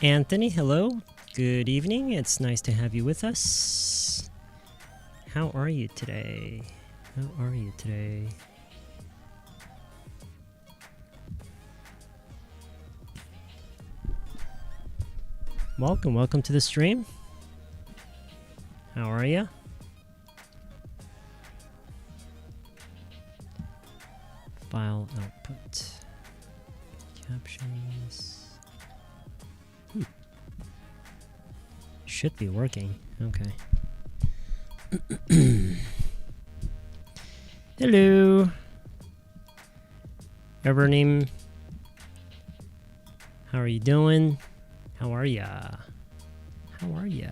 Anthony, hello. Good evening. It's nice to have you with us. How are you today? How are you today? Welcome to the stream. How are you? File output. Captions. Should be working. Okay. Hello. Evernim. How are you doing? How are ya? How are ya?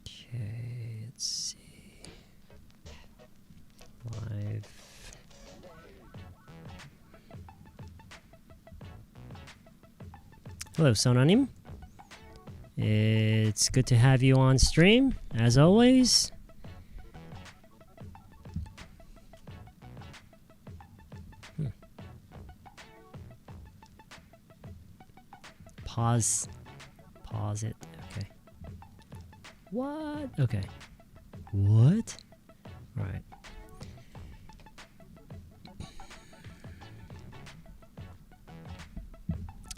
Okay, let's see. Live. Hello, Sonanim. It's good to have you on stream, as always. Pause it. Okay. What? Okay. What? All right.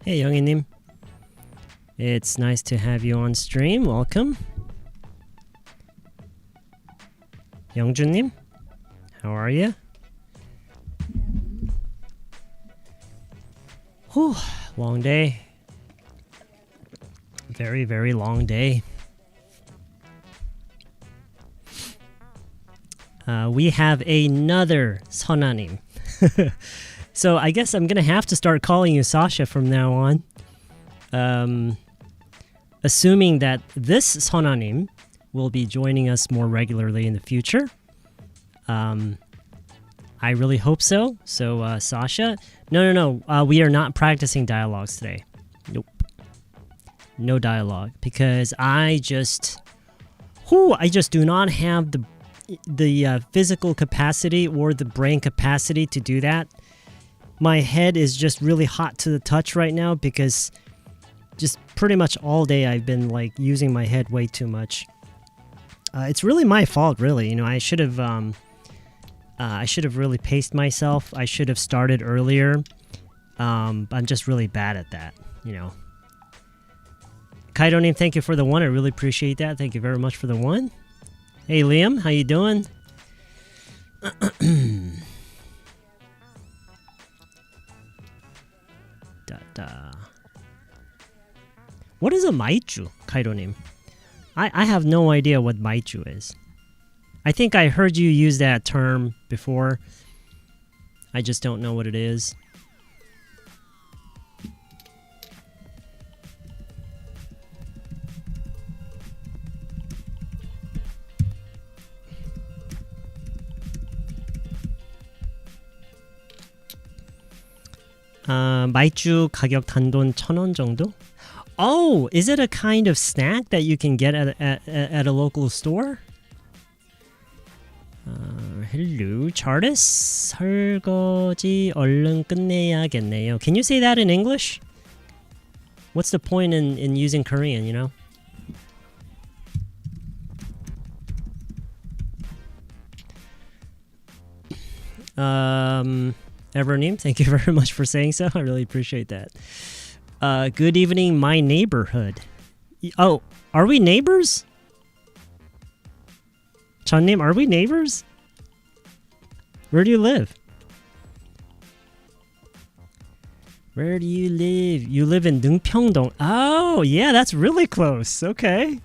Hey, Younginim. It's nice to have you on stream. Welcome. Youngjunim, how are you? Whew, long day. Very, very long day. We have another Sonanim. So I guess I'm going to have to start calling you Sasha from now on. Assuming that this Sonanim will be joining us more regularly in the future. I really hope so. So, Sasha. No. We are not practicing dialogues today. Nope. No dialogue. Because I just do not have the physical capacity or the brain capacity to do that. My head is just really hot to the touch right now because just pretty much all day I've been like using my head way too much. It's really my fault, really. You know, I should have really paced myself. I should have started earlier. I'm just really bad at that, you know. Kaidonim, thank you for the one. I really appreciate that. Thank you very much for the one. Hey, Liam, how you doing? What is a maichu, Kaidonim? I have no idea what maichu is. I think I heard you use that term before. I just don't know what it is. 마이쮸 가격 단돈 1,000원 정도? Oh, is it a kind of snack that you can get at a local store? Hello, Chartis. 설거지 얼른 끝내야겠네요. Can you say that in English? What's the point in using Korean, you know? Everneem, thank you very much for saying so. I really appreciate that. Good evening, my neighborhood. Oh, are we neighbors? Channim, are we neighbors? Where do you live? Where do you live? You live in Nungpyeongdong. Oh, yeah, that's really close. Okay.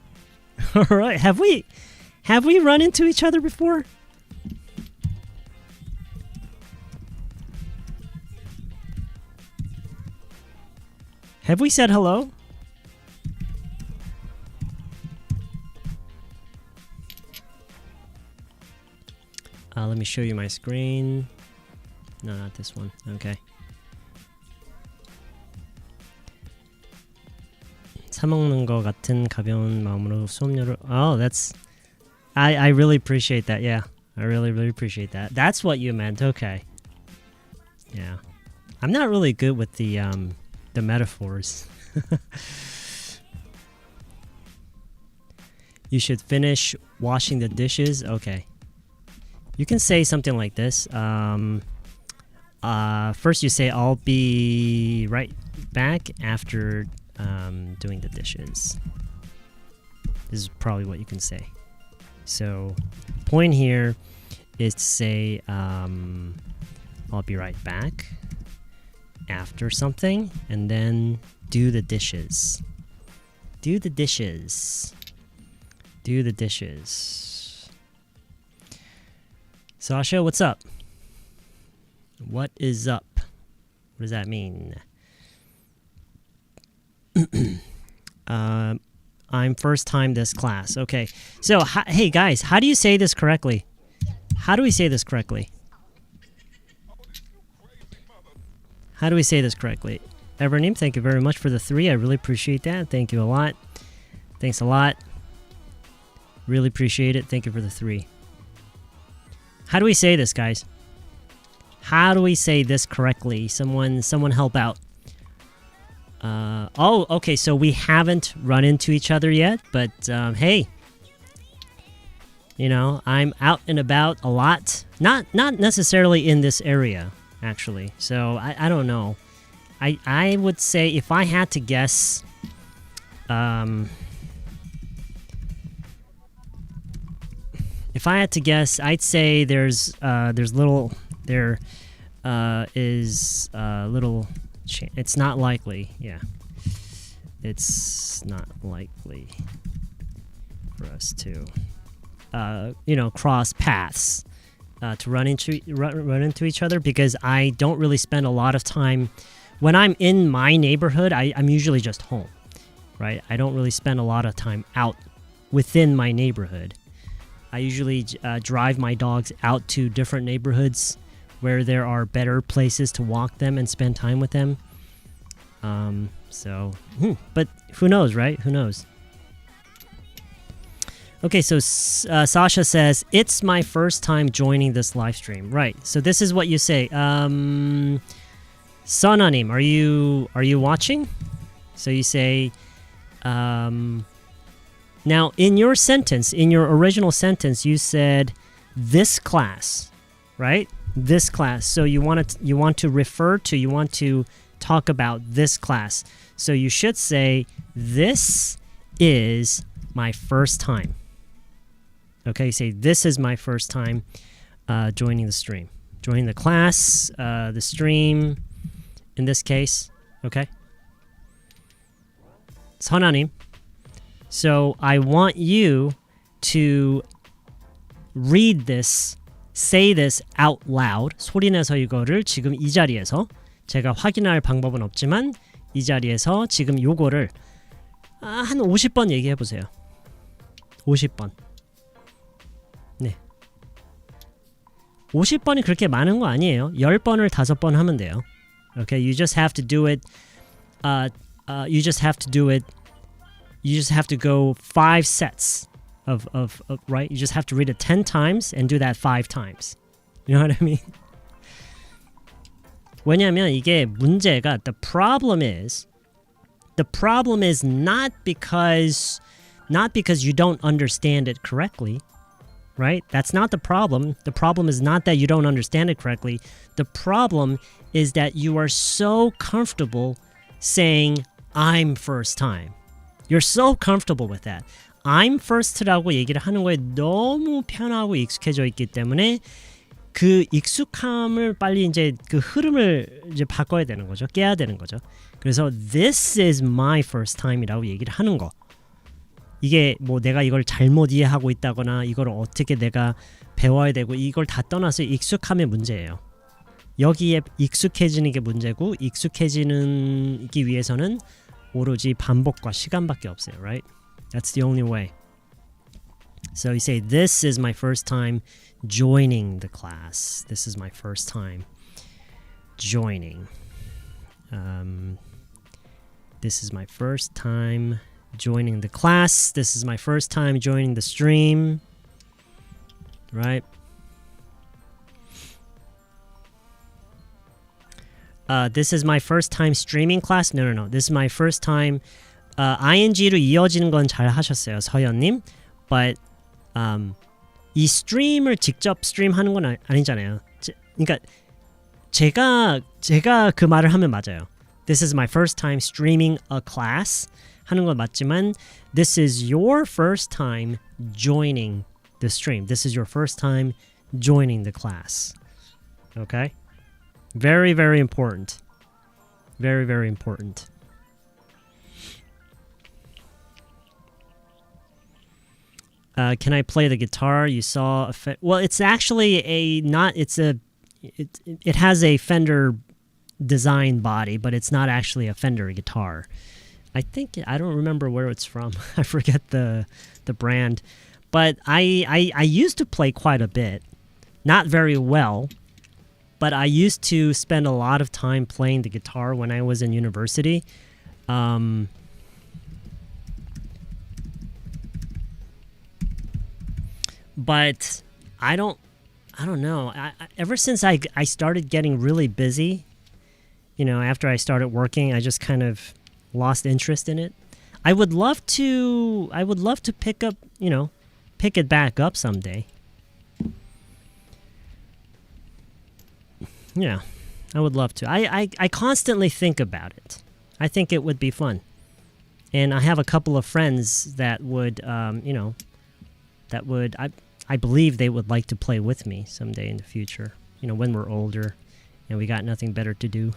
All right. Have we run into each other before? Have we said hello? Let me show you my screen. No, not this one. Okay. 사 먹는 거 같은 가벼운 마음으로 수업료를. Oh, that's. I really appreciate that. Yeah, I really appreciate that. That's what you meant. Okay. Yeah. I'm not really good with the metaphors. You should finish washing the dishes. Okay. You can say something like this. First you say, I'll be right back after doing the dishes. This is probably what you can say. So, point here is to say, I'll be right back after something, and then do the dishes. Do the dishes. Do the dishes. Sasha, what's up? What is up? What does that mean? I'm first time this class. Okay. So, hey guys, how do you say this correctly? How do we say this correctly? How do we say this correctly? Everneem, thank you very much for the 3. I really appreciate that. Thank you a lot. Thanks a lot. Really appreciate it. Thank you for the 3. How do we say this, guys? How do we say this correctly? Someone help out. Oh, okay, so we haven't run into each other yet, but hey, you know, I'm out and about a lot. Not necessarily in this area, actually. So I don't know. I would say if I had to guess, if I had to guess, I'd say there's little it's not likely. Yeah, it's not likely for us to cross paths, to run into each other, because I don't really spend a lot of time when I'm in my neighborhood. I'm usually just home, right? I don't really spend a lot of time out within my neighborhood. I usually drive my dogs out to different neighborhoods where there are better places to walk them and spend time with them. But who knows, right? Who knows? Okay, so Sasha says, it's my first time joining this live stream. Right, so this is what you say. Sonanim, are you watching? So you say, now in your sentence, in your original sentence, you said this class, right? This class. So you want to talk about this class. So you should say, this is my first time. Okay, say this is my first time joining the stream. Joining the class, the stream, in this case. Okay? 선아님. So I want you to read this, say this out loud. 소리내서 이거를 지금 이 자리에서, 제가 확인할 방법은 없지만 이 자리에서 지금 요거를 한 50번 얘기해 보세요. 50번. 네. 50번이 그렇게 많은 거 아니에요. 10번을 5번 하면 돼요. Okay, you just have to do it. You just have to go 5 sets of right? You just have to read it 10 times and do that 5 times. You know what I mean? 왜냐면 이게 문제가, the problem is not because you don't understand it correctly, right? That's not the problem. The problem is not that you don't understand it correctly. The problem is that you are so comfortable saying I'm first time. You're so comfortable with that. I'm first라고 얘기를 하는 거에 너무 편하고 익숙해져 있기 때문에 그 익숙함을 빨리 이제 그 흐름을 이제 바꿔야 되는 거죠. 깨야 되는 거죠. 그래서 this is my first time이라고 얘기를 하는 거. 이게 뭐 내가 이걸 잘못 이해하고 있다거나 이걸 어떻게 내가 배워야 되고 이걸 다 떠나서 익숙함의 문제예요. 여기에 익숙해지는 게 문제고, 익숙해지기 위해서는 오로지 반복과 시간밖에 없어요, right? That's the only way. So you say, this is my first time joining the class. This is my first time joining. This is my first time joining the class. This is my first time joining the stream. Right? This is my first time streaming class. No. This is my first time. ing로 이어지는 건 잘 하셨어요, 서연님. But 이 스트림을 직접 스트림하는 건 아니잖아요. 그러니까 제가 그 말을 하면 맞아요. This is my first time streaming a class 하는 건 맞지만 this is your first time joining the stream. This is your first time joining the class. Okay? Very, very important. Very, very important. Can I play the guitar? You saw well, it's actually it has a Fender design body, but it's not actually a Fender guitar. I don't remember where it's from. I forget the brand. But I used to play quite a bit. Not very well, but I used to spend a lot of time playing the guitar when I was in university. But I don't know. Ever since I started getting really busy, after I started working, I just kind of lost interest in it. I would love to pick it back up someday. Yeah, I would love to. I constantly think about it. I think it would be fun. And I have a couple of friends that would, I believe they would like to play with me someday in the future, when we're older and we got nothing better to do.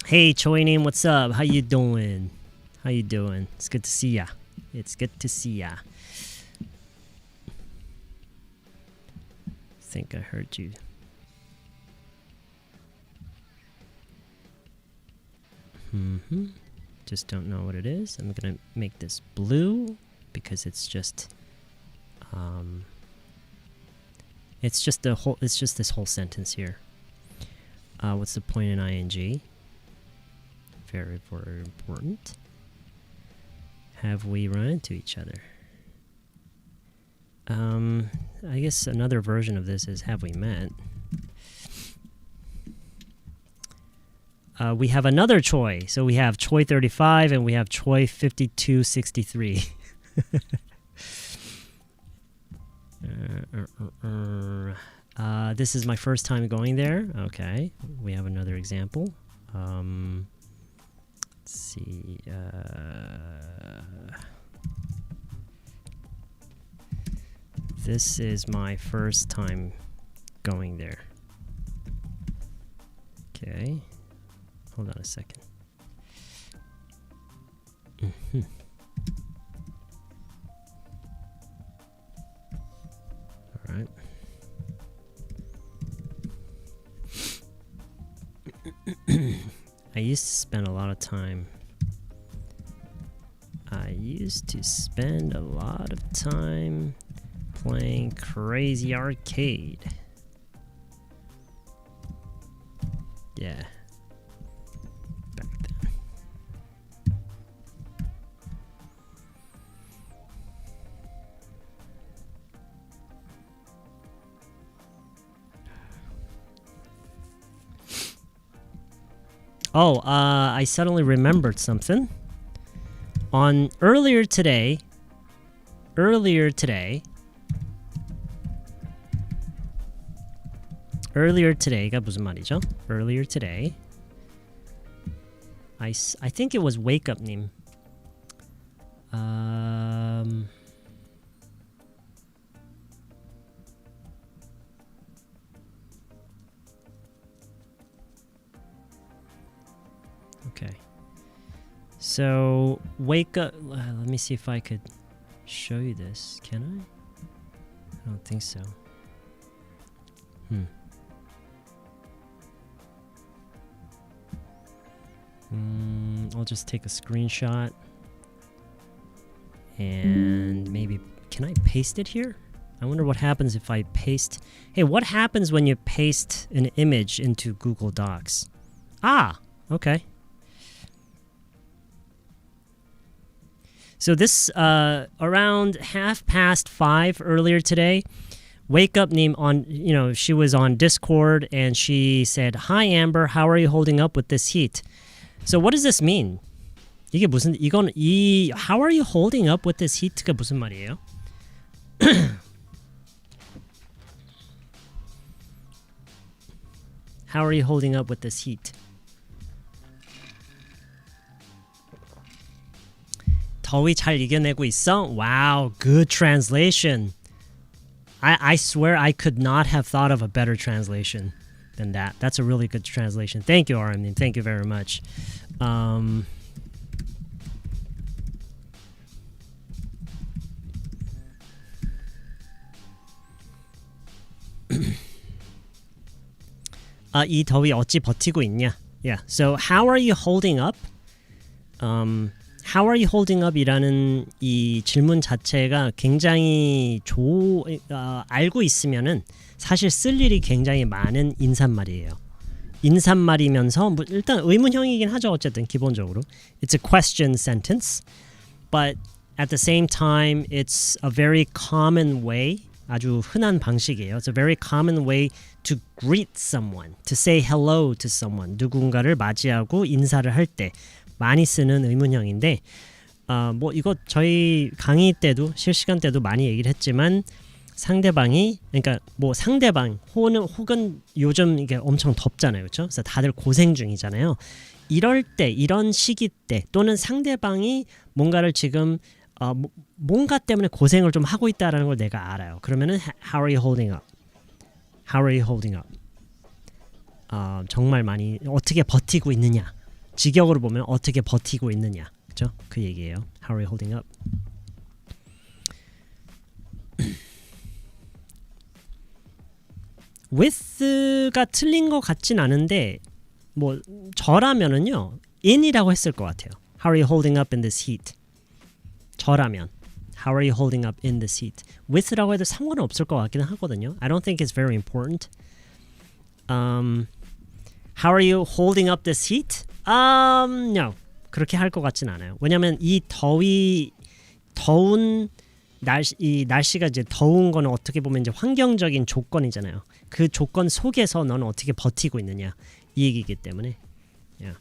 Hey, Choinim, what's up? How you doing? It's good to see ya. I think I heard you. Just don't know what it is. I'm gonna make this blue because it's just this whole sentence here. What's the point in ing? Very, very important. Have we run into each other? I guess another version of this is have we met? We have another Choi. So we have Choi 35 and we have Choi 5263. This is my first time going there. Okay, we have another example. Let's see. This is my first time going there. Okay, hold on a second. All right. I used to spend a lot of time playing Crazy Arcade. Yeah. Back then. Oh, I suddenly remembered something. Earlier today, 이가 무슨 말이죠? Earlier today, I think it was Wake Up 님. Okay. So, Wake Up, let me see if I could show you this. Can I? I don't think so. I'll just take a screenshot and maybe, can I paste it here? I wonder what happens if I paste. Hey, what happens when you paste an image into Google Docs? Ah, okay. So this, around 5:30 earlier today, Wake Up 님 on, she was on Discord and she said, "Hi Amber, how are you holding up with this heat?" So what does this mean? 이게 무슨 how are you holding up with this heat가 무슨 말이에요? How are you holding up with this heat? 더위 잘 이겨내고 있어? Wow, good translation. I swear I could not have thought of a better translation than that. That's a really good translation. Thank you, RM님. Thank you very much. 이 더위 어찌 버티고 있냐? Yeah. So how are you holding up? How are you holding up? 이라는 이 질문 자체가 굉장히 알고 있으면은 사실 쓸 일이 굉장히 많은 인사말이에요. 인사말이면서 일단 의문형이긴 하죠. 어쨌든 기본적으로. It's a question sentence. But at the same time, it's a very common way. 아주 흔한 방식이에요. It's a very common way to greet someone, to say hello to someone. 누군가를 맞이하고 인사를 할 때 많이 쓰는 의문형인데 이거 저희 강의 때도 실시간 때도 많이 얘기를 했지만 상대방이 그러니까 상대방 혹은 요즘 이게 엄청 덥잖아요. 그렇죠? 그래서 다들 고생 중이잖아요. 이럴 때 이런 시기 때 또는 상대방이 뭔가를 지금 뭔가 때문에 고생을 좀 하고 있다라는 걸 내가 알아요. 그러면은 How are you holding up? How are you holding up? 정말 많이 어떻게 버티고 있느냐? 직역으로 보면 어떻게 버티고 있느냐, 그죠? 그 얘기예요. How are you holding up? with가 틀린 것 같진 않은데 저라면은요 in이라고 했을 것 같아요. How are you holding up in this heat? 저라면 How are you holding up in this heat? with라고 해도 상관은 없을 것 같기는 하거든요. I don't think it's very important. How are you holding up this heat? No. 그렇게 할 것 같진 않아요. 왜냐면 이 더운 날씨가 이제 더운 거는 어떻게 보면 이제 환경적인 조건이잖아요. 그 조건 속에서 너는 어떻게 버티고 있느냐 이 얘기이기 때문에. Yeah.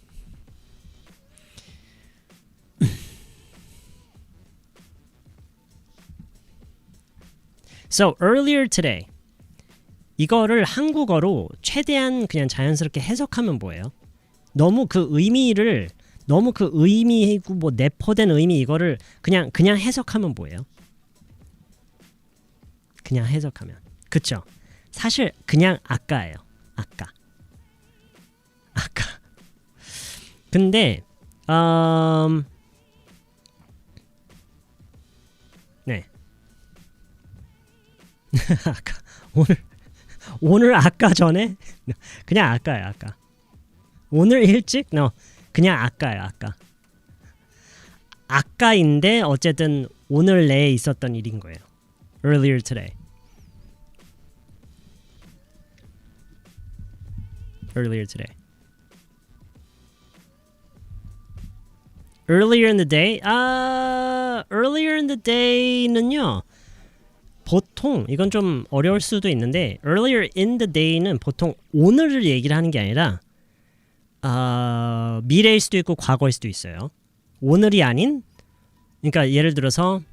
So earlier today 이거를 한국어로 최대한 그냥 자연스럽게 해석하면 뭐예요? 너무 그 의미고 내포된 의미 이거를 그냥 해석하면 뭐예요? 그냥 해석하면 그쵸? 사실 그냥 아까예요. 아까. 근데 네. 아까 오늘 아까 전에 그냥 아까예요. 아까. 오늘 일찍? No. 그냥 아까예요. 아까. 아까인데 어쨌든 오늘 내에 있었던 일인 거예요. Earlier today. Earlier today. Earlier in the day? Earlier in the day는요. 보통 이건 좀 어려울 수도 있는데 earlier in the day는 보통 오늘을 얘기를 하는 게 아니라 미래일 수도 있고 과거일 수도 있어요. 오늘이 아닌 그러니까 예를 들어서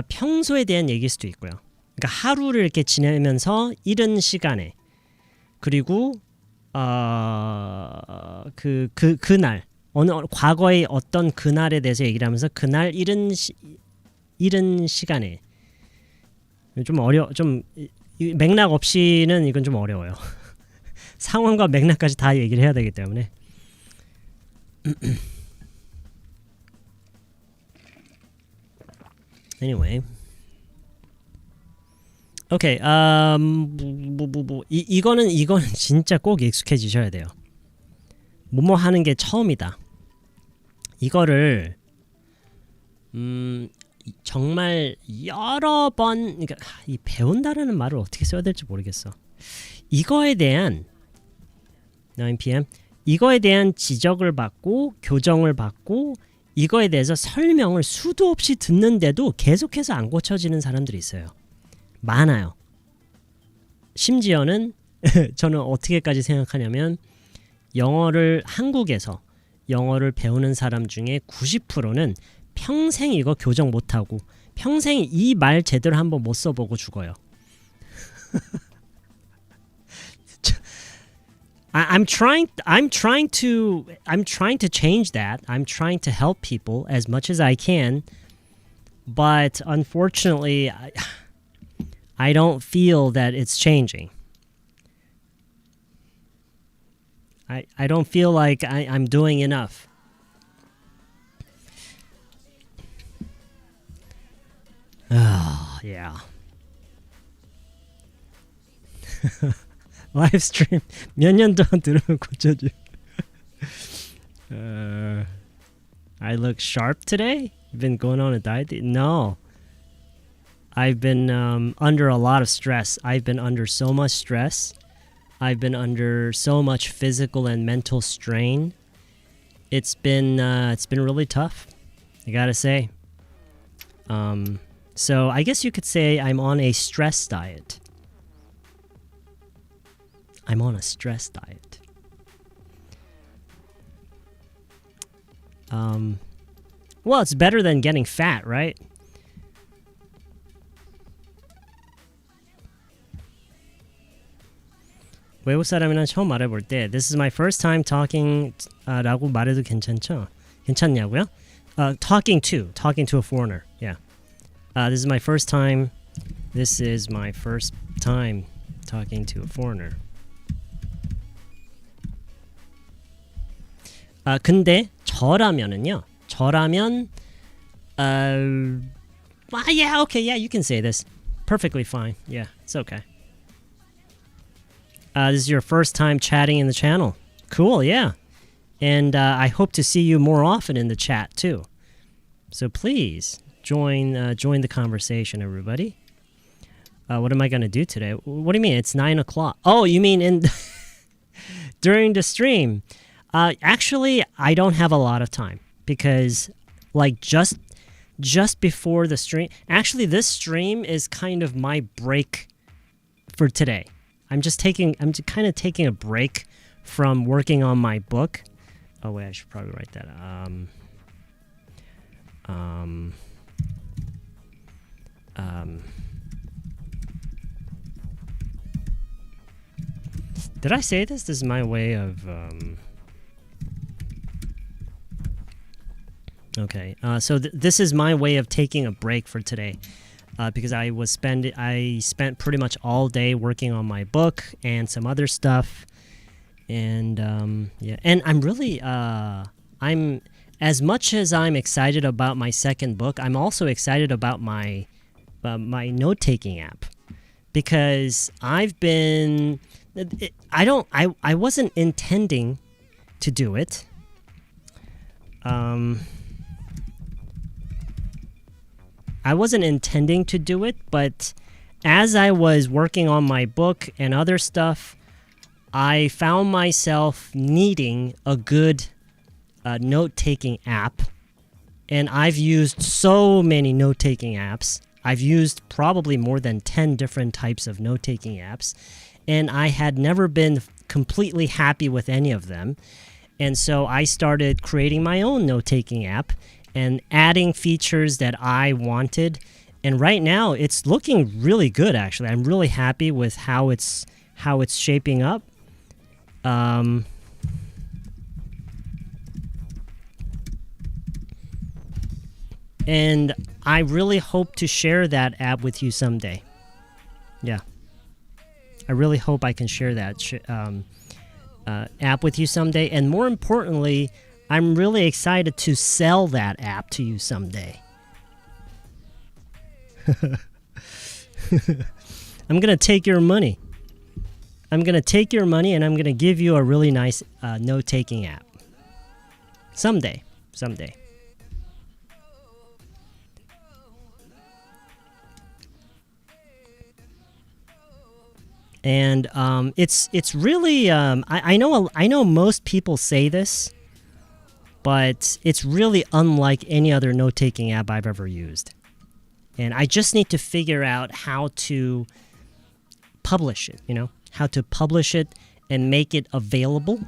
평소에 대한 얘기일 수도 있고요. 그러니까 하루를 이렇게 지내면서 이른 시간에 그리고 그날 어느 과거의 어떤 그날에 대해서 얘기를 하면서 그날 이른 시간에 좀 맥락 없이는 이건 좀 어려워요. 상황과 맥락까지 다 얘기를 해야 되기 때문에. Anyway. 오케이. 이거는 진짜 꼭 익숙해지셔야 돼요. 뭐뭐 하는 게 처음이다. 이거를 정말 여러 번 그러니까 이 배운다라는 말을 어떻게 써야 될지 모르겠어. 이거에 대한 9pm 이거에 대한 지적을 받고 교정을 받고 이거에 대해서 설명을 수도 없이 듣는데도 계속해서 안 고쳐지는 사람들이 있어요. 많아요. 심지어는 저는 어떻게까지 생각하냐면 한국에서 영어를 배우는 사람 중에 90%는 평생 이거 교정 못하고 평생 이 말 제대로 한번 못 써보고 죽어요. I'm trying to change that. I'm trying to help people as much as I can, but unfortunately, I don't feel that it's changing. I don't feel like I'm doing enough. Oh, yeah. 라이브 스트림 몇 년 동안 들으면 고쳐줘. I look sharp today? You've been going on a diet? No. I've been under a lot of stress. I've been under so much stress. I've been under so much physical and mental strain. It's been really tough, I gotta say. So I guess you could say I'm on a stress diet. I'm on a stress diet. Well, it's better than getting fat, right? 외국 사람이랑 처음 말해볼 때 This is my first time talking 라고 말해도 괜찮죠? 괜찮냐고요? Talking to a foreigner. Yeah. This is my first time talking to a foreigner. 근데 저라면 yeah, okay, yeah, you can say this. Perfectly fine. Yeah, it's okay. This is your first time chatting in the channel. Cool, yeah. And I hope to see you more often in the chat too. So please join the conversation, everybody. What am I going to do today? What do you mean? It's 9 o'clock. Oh, you mean in during the stream? Actually, I don't have a lot of time because like just before the stream. Actually, this stream is kind of my break for today. I'm kind of taking a break from working on my book. Oh wait, I should probably write that. Did I say this? This is my way of Okay, so this is my way of taking a break for today, because I spent pretty much all day working on my book and some other stuff, and yeah, and I'm really I'm as much as I'm excited about my second book, I'm also excited about my note-taking app, because I wasn't intending to do it. I wasn't intending to do it, but as I was working on my book and other stuff, I found myself needing a good note-taking app. And I've used so many note-taking apps. I've used probably more than 10 different types of note-taking apps. And I had never been completely happy with any of them. And so I started creating my own note-taking app and adding features that I wanted. And right now, it's looking really good, actually. I'm really happy with how it's shaping up. And I really hope to share that app with you someday. Yeah. I really hope I can share that app with you someday. And more importantly, I'm really excited to sell that app to you someday. I'm going to take your money. I'm going to take your money and I'm going to give you a really nice note-taking app. Someday. And it's really I know most people say this, but it's really unlike any other note-taking app I've ever used. And I just need to figure out how to publish it, how to publish it and make it available.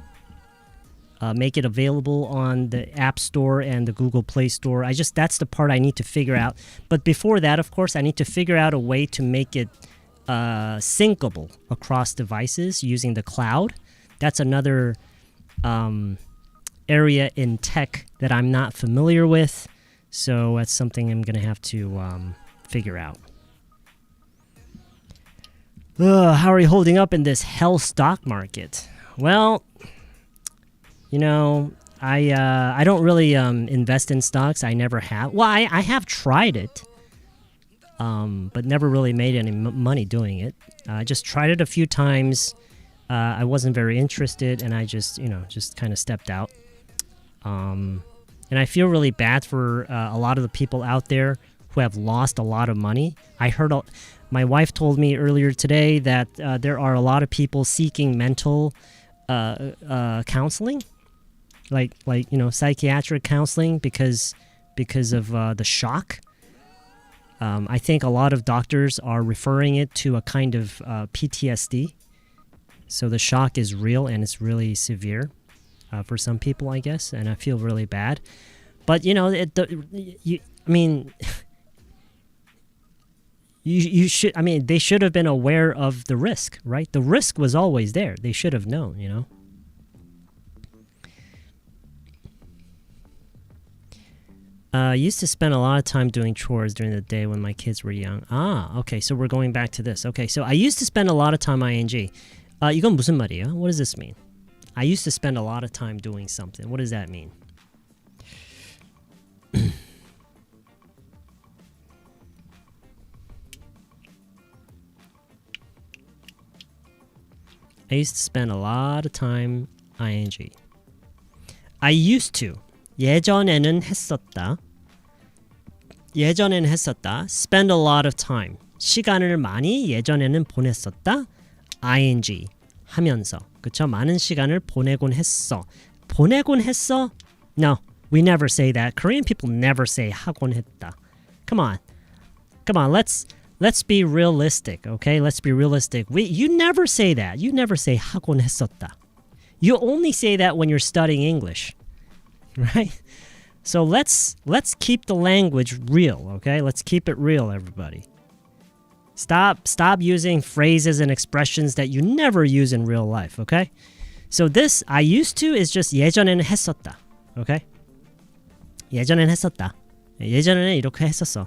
Make it available on the App Store and the Google Play Store. That's the part I need to figure out. But before that, of course, I need to figure out a way to make it syncable across devices using the cloud. That's another area in tech that I'm not familiar with. So that's something I'm going to have to figure out. How are you holding up in this hell stock market? Well, I don't really invest in stocks. I never have. Well, I have tried it, but never really made any money doing it. I just tried it a few times. I wasn't very interested, and I just kind of stepped out. And I feel really bad for a lot of the people out there who have lost a lot of money. I heard my wife told me earlier today that there are a lot of people seeking mental counseling, like psychiatric counseling because of the shock. I think a lot of doctors are referring it to a kind of PTSD. So the shock is real and it's really severe for some people, I guess, and I feel really bad. But you should. I mean, they should have been aware of the risk, right? The risk was always there. They should have known, I used to spend a lot of time doing chores during the day when my kids were young. Okay, so we're going back to this. Okay, so I used to spend a lot of time ing. 이건 무슨 말이에요? What does this mean? I used to spend a lot of time doing something. What does that mean? I used to spend a lot of time ing. I used to. 예전에는 했었다. 예전에는 했었다. Spend a lot of time. 시간을 많이 예전에는 보냈었다. ing. 하면서. 그쵸? 많은 시간을 보내곤 했어. 보내곤 했어? No, we never say that. Korean people never say 하곤 했다. Come on, let's be realistic, okay? Let's be realistic. You never say that. You never say 하곤 했었다. You only say that when you're studying English, right? So let's keep the language real, okay? Let's keep it real, everybody. Stop using phrases and expressions that you never use in real life, okay? So this I used to is just 예전에는 했었다, okay? 예전에는 했었다. 예전에는 이렇게 했었어.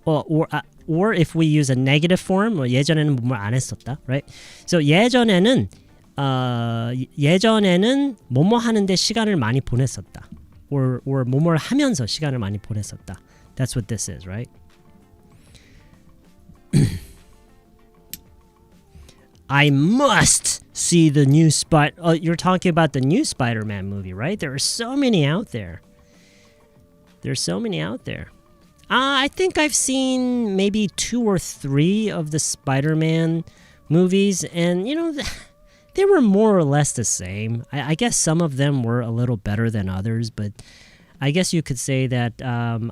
Or if we use a negative form, 예전에는 뭐뭐 안 했었다, right? So 예전에는 뭐뭐 하는데 시간을 많이 보냈었다. Or 뭐뭐를 하면서 시간을 많이 보냈었다. That's what this is, right? I must see the new you're talking about the new Spider-Man movie, right? There are so many out there. There's so many out there. I think I've seen maybe 2 or 3 of the Spider-Man movies, and they were more or less the same. I guess some of them were a little better than others, but I guess you could say that I'm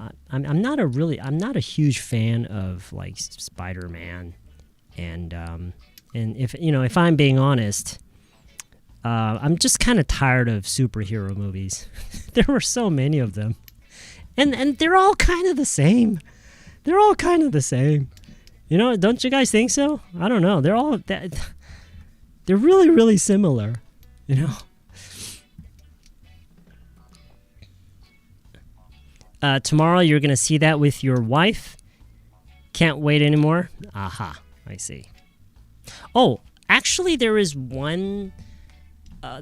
not a huge fan of like Spider-Man, and if I'm being honest, I'm just kind of tired of superhero movies. There were so many of them, and they're all kind of the same. They're all kind of the same. Don't you guys think so? I don't know. They're really, really similar, Tomorrow you're going to see that with your wife. Can't wait anymore. Aha, I see. Oh, actually there is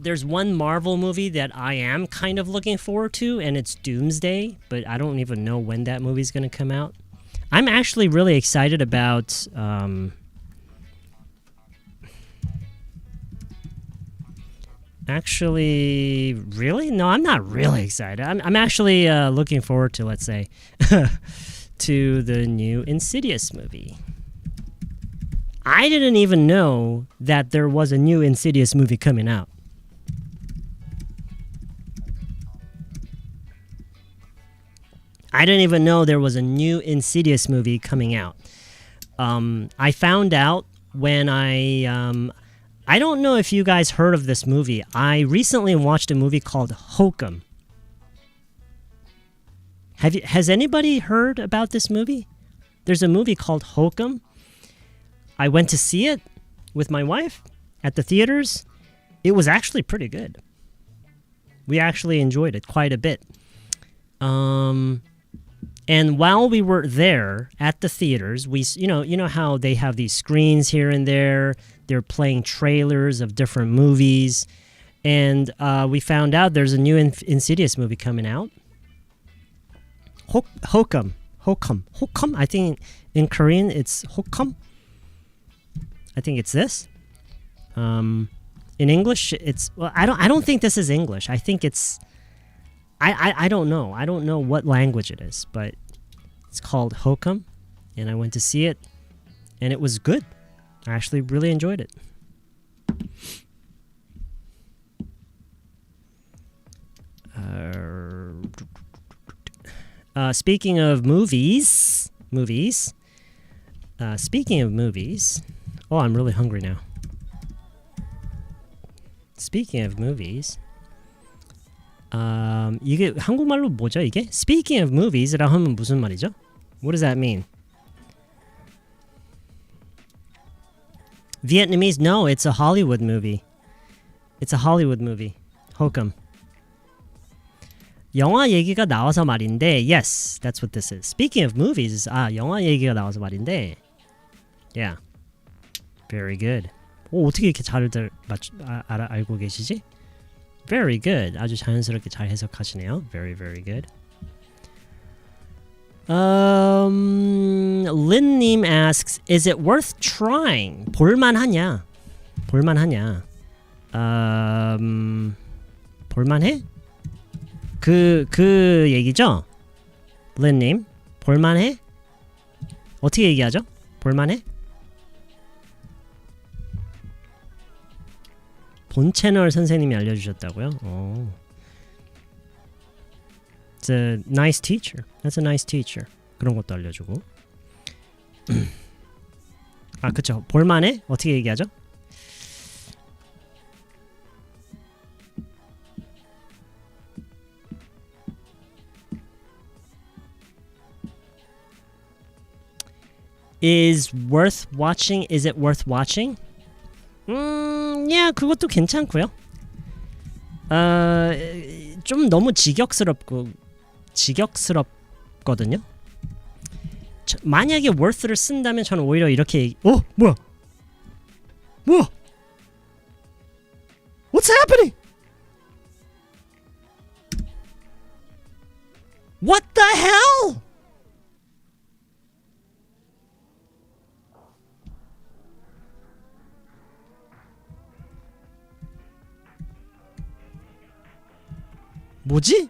there's one Marvel movie that I am kind of looking forward to, and it's Doomsday, but I don't even know when that movie's going to come out. I'm actually really excited about Actually, really? No, I'm not really excited. I'm actually looking forward to, let's say, to the new Insidious movie. I didn't even know that there was a new Insidious movie coming out. I didn't even know there was a new Insidious movie coming out. I found out when I don't know if you guys heard of this movie. I recently watched a movie called Hokum. Has anybody heard about this movie? There's a movie called Hokum. I went to see it with my wife at the theaters. It was actually pretty good. We actually enjoyed it quite a bit. And while we were there at the theaters, we you know how they have these screens here and there. They're playing trailers of different movies, and we found out there's a new Insidious movie coming out. Hokum. I think in Korean it's Hokum. I think it's this. In English, it's I don't think this is English. I think it's I don't know. I don't know what language it is, but it's called Hokum, and I went to see it, and it was good. I actually really enjoyed it. Speaking of movies. Speaking of movies. Oh, I'm really hungry now. Speaking of movies. 이게 한국말로 뭐죠 이게? Speaking of movies라 하면 무슨 말이죠? What does that mean? Vietnamese? No, it's a Hollywood movie. It's a Hollywood movie. Hokum. 영화 얘기가 나와서 말인데, yes, that's what this is. Speaking of movies, 영화 얘기가 나와서 말인데, yeah, very good. 오, 어떻게 이렇게 잘 알고 계시지? Very good. 아주 자연스럽게 잘 해석하시네요. Very, very good. Lin님 asks, is it worth trying? 볼만하냐? 볼만해? 그 얘기죠? 린님, 볼만해? 어떻게 얘기하죠? 볼만해? 본 채널 선생님이 알려주셨다고요? It's a nice teacher. That's a nice teacher. 그런 것도 알려주고. 그쵸. 볼만해? 어떻게 얘기하죠? Is worth watching? Is it worth watching? Yeah, 그것도 괜찮고요. 좀 너무 지겹스럽거든요. 만약에 worth를 쓴다면 저는 오히려 이렇게 뭐야? What's happening? What the hell? 뭐지?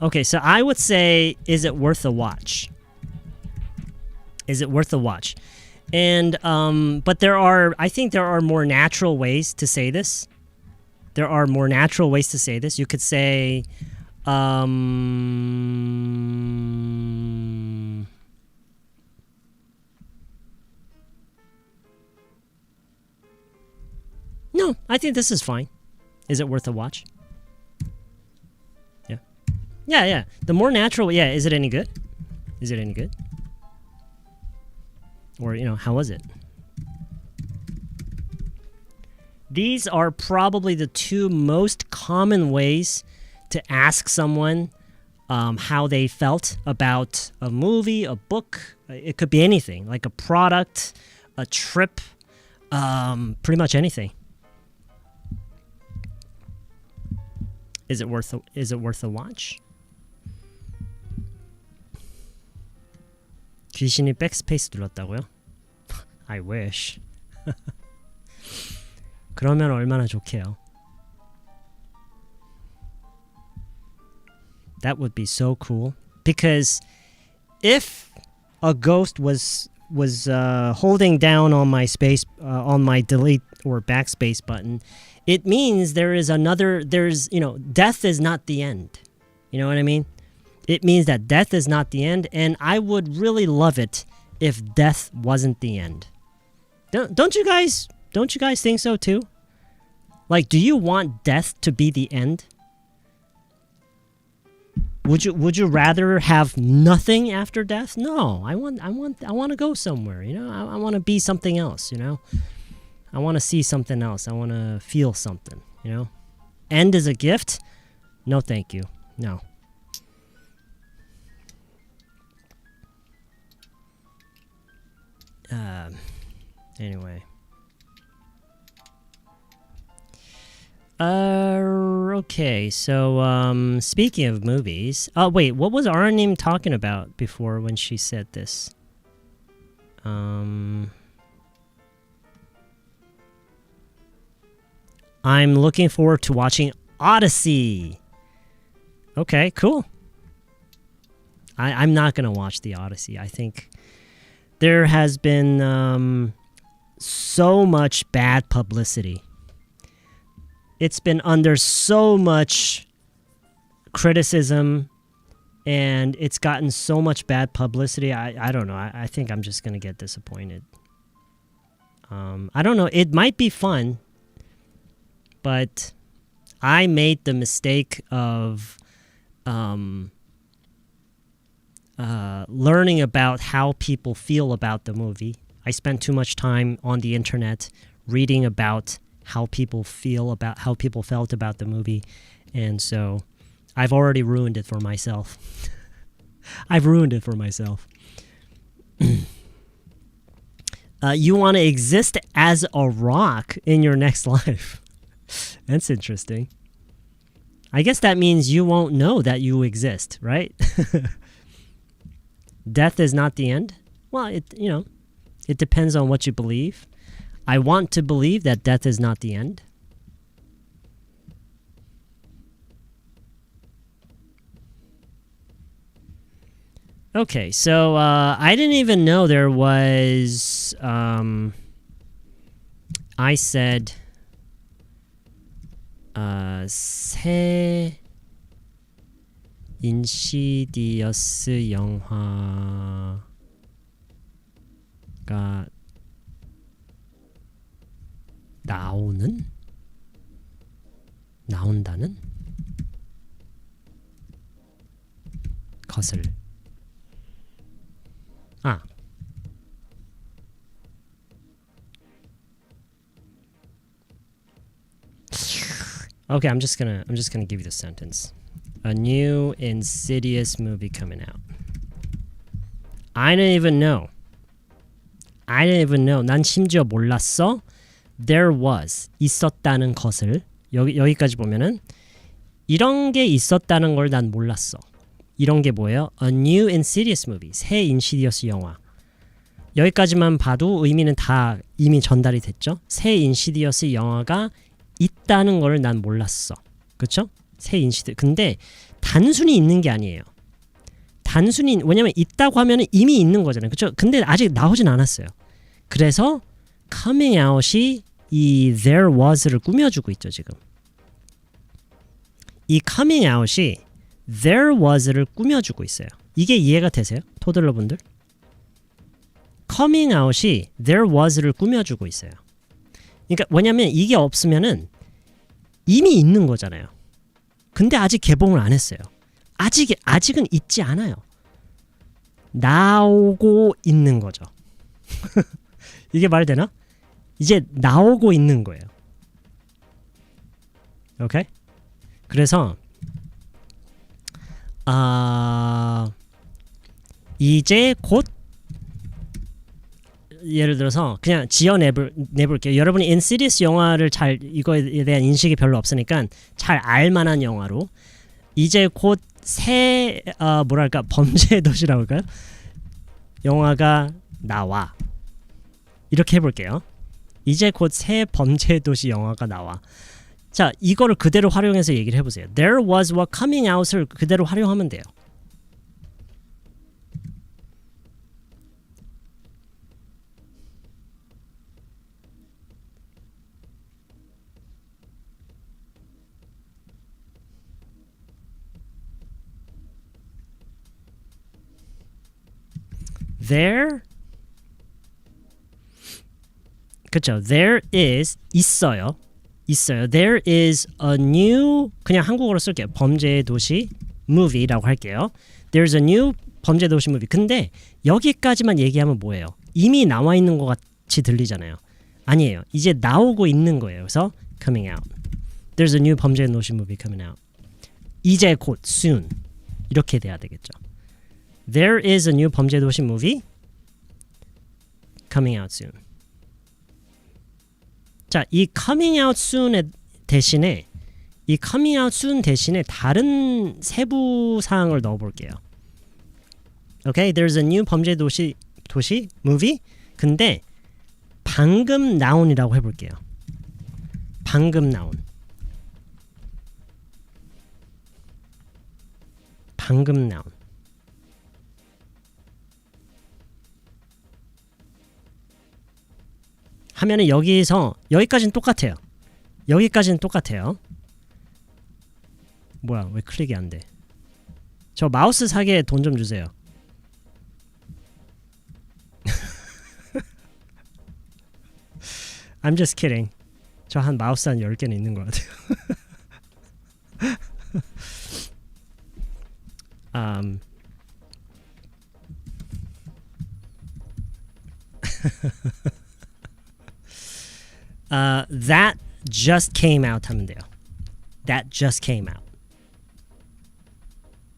Okay, so I would say, is it worth a watch? Is it worth a watch? And but I think there are more natural ways to say this. You could say no, I think this is fine. Is it worth a watch? Yeah. The more natural, is it any good? Or, how was it? These are probably the two most common ways to ask someone how they felt about a movie, a book. It could be anything, like a product, a trip, pretty much anything. Is it worth a watch? 귀신이 백스페이스 눌렀다고요? I wish. 그러면 얼마나 좋게요. That would be so cool. Because if a ghost was holding down on my space on my delete or backspace button, it means death is not the end. You know what I mean? It means that death is not the end, and I would really love it if death wasn't the end. Don't you guys think so too? Like, do you want death to be the end? Would you rather have nothing after death? No, I want to go somewhere, you know? I want to be something else, you know? I want to see something else. I want to feel something, you know? End is a gift? No, thank you. No. Anyway. Okay, so, speaking of movies... Oh, wait, what was Arnim talking about before when she said this? I'm looking forward to watching Odyssey! Okay, cool. I'm not gonna watch the Odyssey. I think there has been, so much bad publicity. It's been under so much criticism, and it's gotten so much bad publicity. I don't know. I think I'm just going to get disappointed. I don't know. It might be fun, but I made the mistake of learning about how people feel about the movie. I spent too much time on the internet reading about how people felt about the movie, and so I've already ruined it for myself. I've ruined it for myself. You want to exist as a rock in your next life. That's interesting. I guess that means you won't know that you exist, right? Death is not the end. Well, it depends on what you believe. I want to believe that death is not the end. Okay, so I didn't even know there was... I said... 새 인시디어스 영화가 나온다는 것을 Okay, I'm just gonna give you the sentence. A new Insidious movie coming out. I didn't even know. 난 심지어 몰랐어. There was 있었다는 것을 여기까지 보면은 이런 게 있었다는 걸 난 몰랐어. 이런 게 뭐예요? A new Insidious movie. 새 인시디어스 영화. 여기까지만 봐도 의미는 다 이미 전달이 됐죠. 새 인시디어스 영화가 있다는 걸 난 몰랐어. 그렇죠? 새 인시디어스. 근데 단순히 있는 게 아니에요. 왜냐면 있다고 하면 이미 있는 거잖아요. 그렇죠? 근데 아직 나오진 않았어요. 그래서 coming out이 이 there was를 꾸며주고 있죠, 지금. 이 coming out이 there was를 꾸며주고 있어요. 이게 이해가 되세요? 토들러분들? coming out이 there was를 꾸며주고 있어요. 그러니까 뭐냐면 이게 없으면은 이미 있는 거잖아요. 근데 아직 개봉을 안 했어요. 아직은 있지 않아요. 나오고 있는 거죠. 이게 말되나? 이제 나오고 있는 거예요. 오케이? 그래서 이제 곧 예를 들어서 그냥 지어내볼게요. 여러분이 인시디어스 영화를 이거에 대한 인식이 별로 없으니까 잘 알만한 영화로 이제 곧 새 뭐랄까 범죄의 도시라고 할까요? 영화가 나와. 이렇게 해볼게요. 이제 곧 새 범죄의 도시 영화가 나와. 자, 이거를 그대로 활용해서 얘기를 해보세요. There was와 coming out을 그대로 활용하면 돼요. there 그쵸 there is 있어요 there is a new 그냥 한국어로 쓸게요 범죄의 도시 movie라고 할게요 there's a new 범죄의 도시 movie 근데 여기까지만 얘기하면 뭐예요 이미 나와 있는 것 같이 들리잖아요 아니에요 이제 나오고 있는 거예요 그래서 coming out there's a new 범죄의 도시 movie coming out 이제 곧 soon 이렇게 돼야 되겠죠 there is a new 범죄의 도시 movie coming out soon 자, 이 coming out soon 대신에 이 coming out soon 대신에 다른 세부 사항을 넣어 볼게요. Okay, there's a new 범죄 도시 movie. 근데 방금 나온이라고 해 볼게요. 방금 나온. 방금 나온. 하면은 여기까지는 똑같아요. 여기까지는 똑같아요. 뭐야 왜 클릭이 안 돼? 저 마우스 사게 돈 좀 주세요. I'm just kidding. 저 한 마우스 한 10개는 있는 것 같아요. That just came out 하면 돼요. That just came out.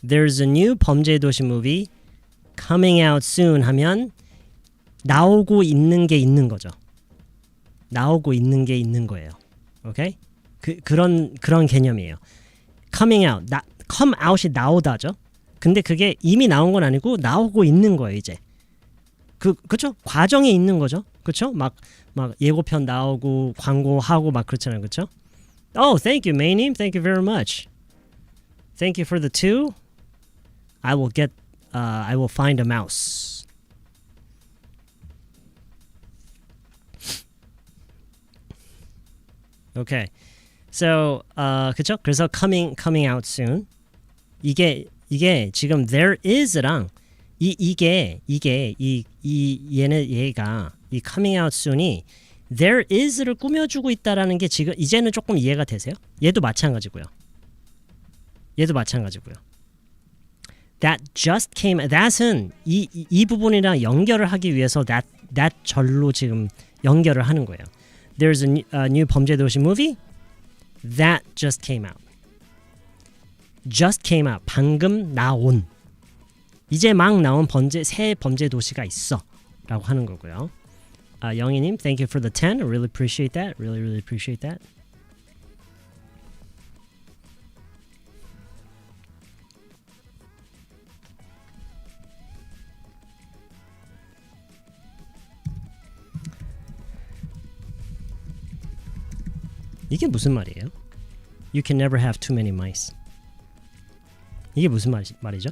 There's a new 범죄의 도시 movie coming out soon 하면 나오고 있는 게 있는 거죠. 나오고 있는 게 있는 거예요. 오케이? 그런 개념이에요. coming out. come out이 나오다죠. 근데 그게 이미 나온 건 아니고 나오고 있는 거예요, 이제. 그쵸? 과정에 있는 거죠. 그쵸? 막 예고편 나오고 광고하고 막 그렇잖아요. 그쵸? Oh, thank you, May님. Thank you very much. Thank you for the 2. I will find a mouse. Okay. So, 그쵸? 그래서 coming out soon. 이게 지금 there is랑 얘가 이 coming out soon이 there is를 꾸며주고 있다라는 게 지금 이제는 조금 이해가 되세요? 얘도 마찬가지고요. That just came. That은 이 부분이랑 연결을 하기 위해서 that 절로 지금 연결을 하는 거예요. There's a new 범죄 도시 movie that just came out. Just came out. 방금 나온. 이제 막 나온 새 범죄 도시가 있어. 라고 하는 거고요. 영희님, thank you for the 10. I really appreciate that. Really appreciate that. 이게 무슨 말이에요? You can never have too many mice. 이게 무슨 말이죠?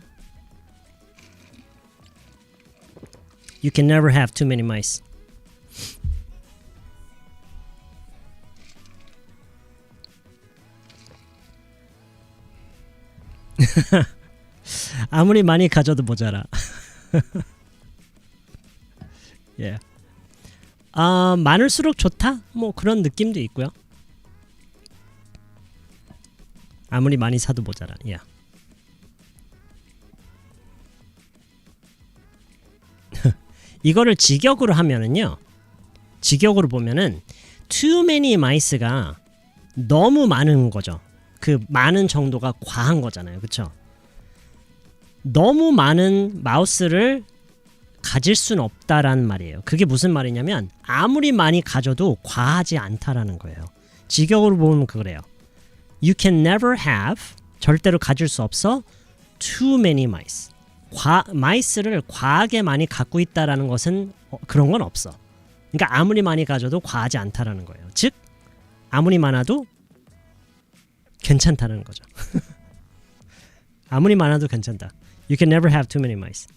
You can never have too many mice. 아무리 많이 가져도 모자라. yeah. 많을수록 좋다? 뭐 그런 느낌도 있고요. 아무리 많이 사도 모자라. Yeah. 이거를 직역으로 하면은요. 직역으로 보면은 too many mice가 너무 많은 거죠. 그 많은 정도가 과한 거잖아요. 그쵸? 너무 많은 마우스를 가질 수는 없다라는 말이에요. 그게 무슨 말이냐면 아무리 많이 가져도 과하지 않다라는 거예요. 직역으로 보면 그래요. You can never have 절대로 가질 수 없어 too many mice. 마이스를 과하게 많이 갖고 있다라는 것은 그런 건 없어. 그러니까 아무리 많이 가져도 과하지 않다라는 거예요. 즉 아무리 많아도 괜찮다는 거죠. 아무리 많아도 괜찮다. You can never have too many mice.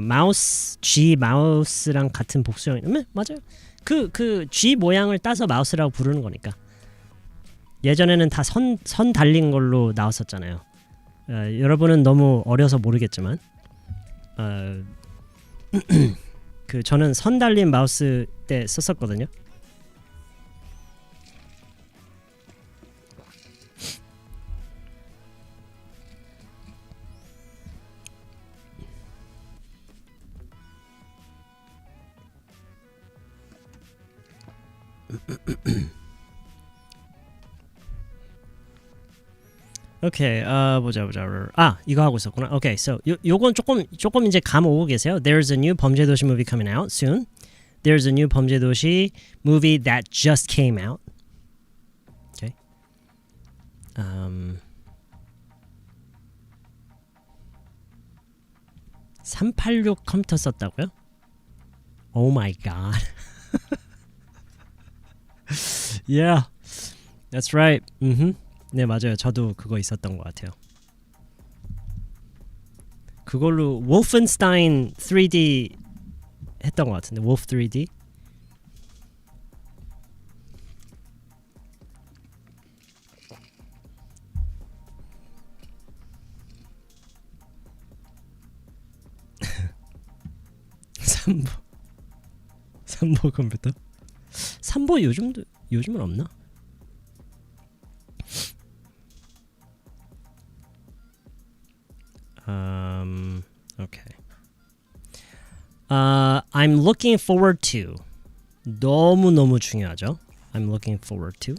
마우스, G 마우스랑 같은 복수형. 맞아요. 그 G 모양을 따서 마우스라고 부르는 거니까. 예전에는 다 선 달린 걸로 나왔었잖아요. 여러분은 너무 어려서 모르겠지만 그 저는 선 달린 마우스 때 썼었거든요. 오케이, 보자. 이거 하고 있었구나. 오케이, so 요건 조금 이제 감 오고 계세요. There's a new 범죄도시 movie coming out soon. There's a new 범죄도시 movie that just came out. Okay. 386 컴퓨터 썼다고요? Oh my god. Yeah, that's right. 네, 맞아요. 저도 그거 있었던 것 같아요. 그걸로 wolfenstein 3D 했던 것 같은데, wolf 3D. 삼보 컴퓨터? 삼보 요즘은 없나? Okay. I'm looking forward to. 너무 중요하죠. I'm looking forward to.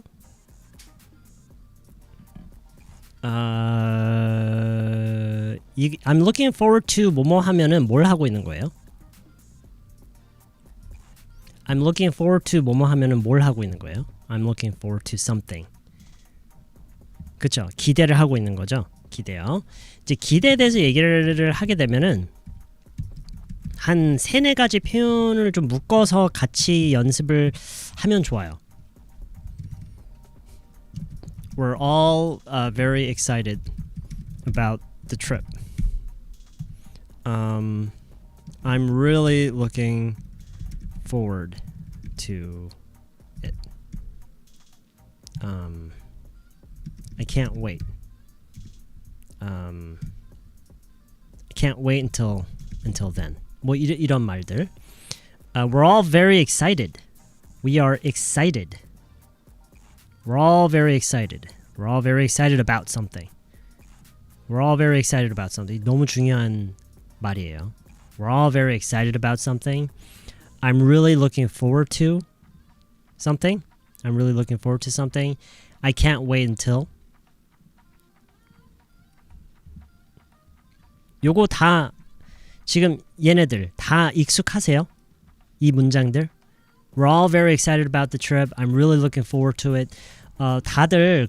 I'm looking forward to 뭐뭐 하면은 뭘 하고 있는 거예요? I'm looking forward to 뭐뭐 하면은 뭘 하고 있는 거예요? I'm looking forward to something. 그쵸? 기대를 하고 있는 거죠. 기대요. 이제 기대에 대해서 얘기를 하게 되면은 한 3-4가지 표현을 좀 묶어서 같이 연습을 하면 좋아요. We're all very excited about the trip. I'm really looking forward to it. I can't wait. I can't wait until then. 뭐 이런 말들. We're all very excited. We are excited. We're all very excited. We're all very excited about something. We're all very excited about something. 너무 중요한 말이에요. We're all very excited about something. I'm really looking forward to something. I'm really looking forward to something. I can't wait until. 요거 다 지금 얘네들 다 익숙하세요? 이 문장들? We're all very excited about the trip. I'm really looking forward to it. 다들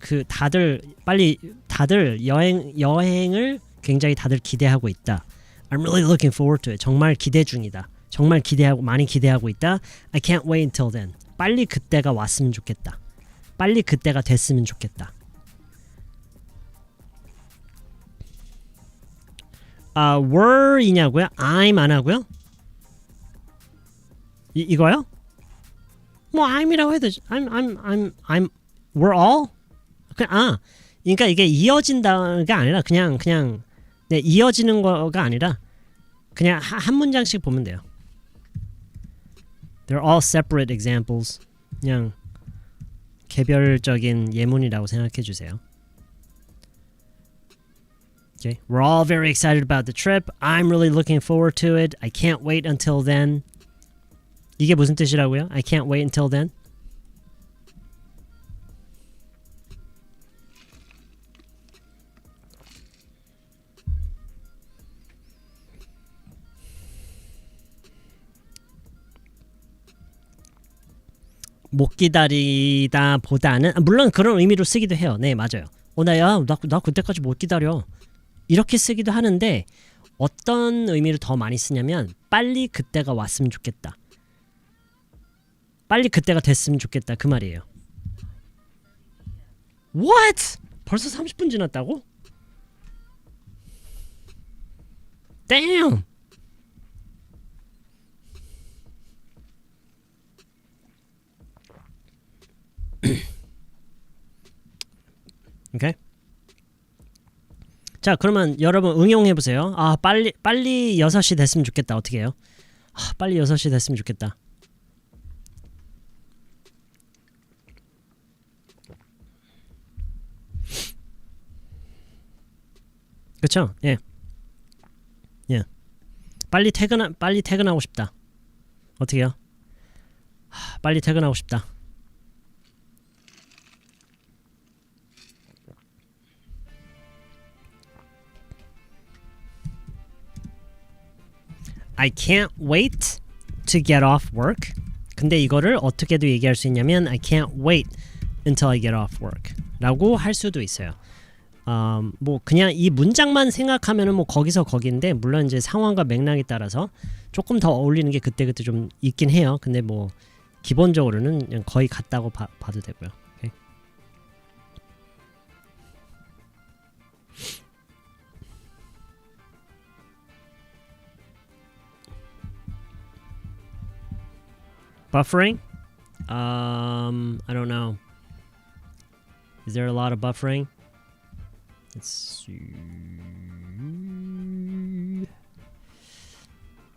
여행을 굉장히 다들 기대하고 있다. I'm really looking forward to it. 정말 기대 중이다. 정말 많이 기대하고 있다. I can't wait until then. 빨리 그때가 왔으면 좋겠다. 빨리 그때가 됐으면 좋겠다. were이냐고요? I'm 안 하고요? 이거요? 뭐 I'이라고 해도 I'm we're all 그러니까 이게 이어진다가 아니라 그냥 네, 이어지는 거가 아니라 그냥 한 문장씩 보면 돼요. They're all separate examples. 그냥 개별적인 예문이라고 생각해 주세요. Okay. We're all very excited about the trip. I'm really looking forward to it. I can't wait until then. 이게 무슨 뜻이라고요? I can't wait until then. 못 기다리다 보다는 물론 그런 의미로 쓰기도 해요. 네, 맞아요. 나 그때까지 못 기다려. 이렇게 쓰기도 하는데 어떤 의미로 더 많이 쓰냐면 빨리 그때가 왔으면 좋겠다. 빨리 그때가 됐으면 좋겠다. 그 말이에요. What? 벌써 30분 지났다고? Damn! 오케이? 자, 그러면 여러분 응용해 보세요. 아, 빨리 6시 됐으면 좋겠다. 어떻게 해요? 아, 빨리 6시 됐으면 좋겠다. 그쵸? 예. 예. 빨리 퇴근하고 싶다. 어떻게 해요? 빨리 퇴근하고 싶다. I can't wait to get off work. 근데 이거를 어떻게도 얘기할 수 있냐면 I can't wait until I get off work 라고 할 수도 있어요. 뭐 그냥 이 문장만 생각하면은 뭐 거기서 거기인데 물론 이제 상황과 맥락에 따라서 조금 더 어울리는 게 그때그때 좀 있긴 해요. 근데 뭐 기본적으로는 그냥 거의 같다고 봐도 되고요. 오케이? Buffering? I don't know. Is there a lot of buffering? Let's see.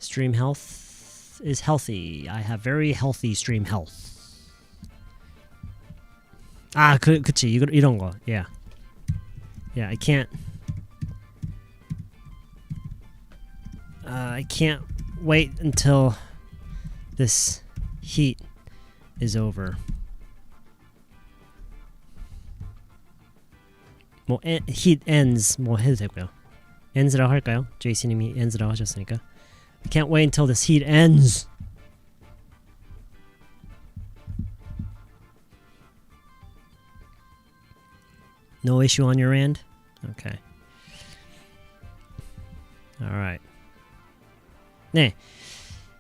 Stream health is healthy. I have very healthy stream health. 아, 그치. 이런 거. Yeah. Yeah, I can't wait until this heat is over. 뭐 heat ends 뭐 해도 되고요. ends라고 할까요? 제이씨님이 ends라고 하셨으니까. I can't wait until this heat ends. No issue on your end? Okay. Alright. 네.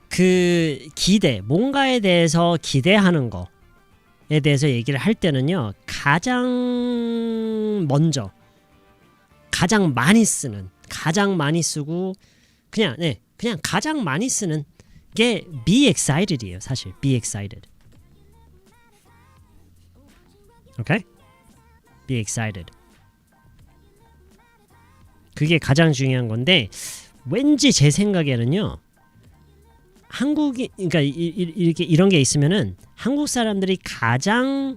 그 기대, 뭔가에 대해서 기대하는 거에 대해서 얘기를 할 때는요. 가장 먼저 가장 많이 쓰고 그냥 가장 많이 쓰는 게 be excited이에요. 사실 be excited. Okay? Be excited. 그게 가장 중요한 건데 왠지 제 생각에는요. 그러니까 이렇게 이런 게 있으면은 한국 사람들이 가장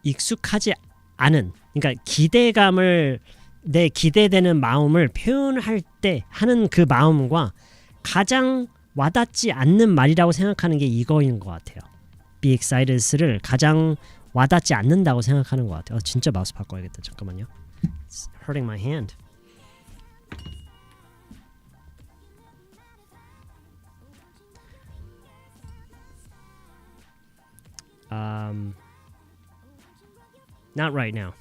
익숙하지 않은, 그러니까 내 기대되는 마음을 표현할 때 하는 그 마음과 가장 와닿지 않는 말이라고 생각하는 게 이거인 것 같아요. Be excited를 가장 와닿지 않는다고 생각하는 것 같아요. 진짜 마우스 바꿔야겠다. 잠깐만요. It's hurting my hand. Not right now.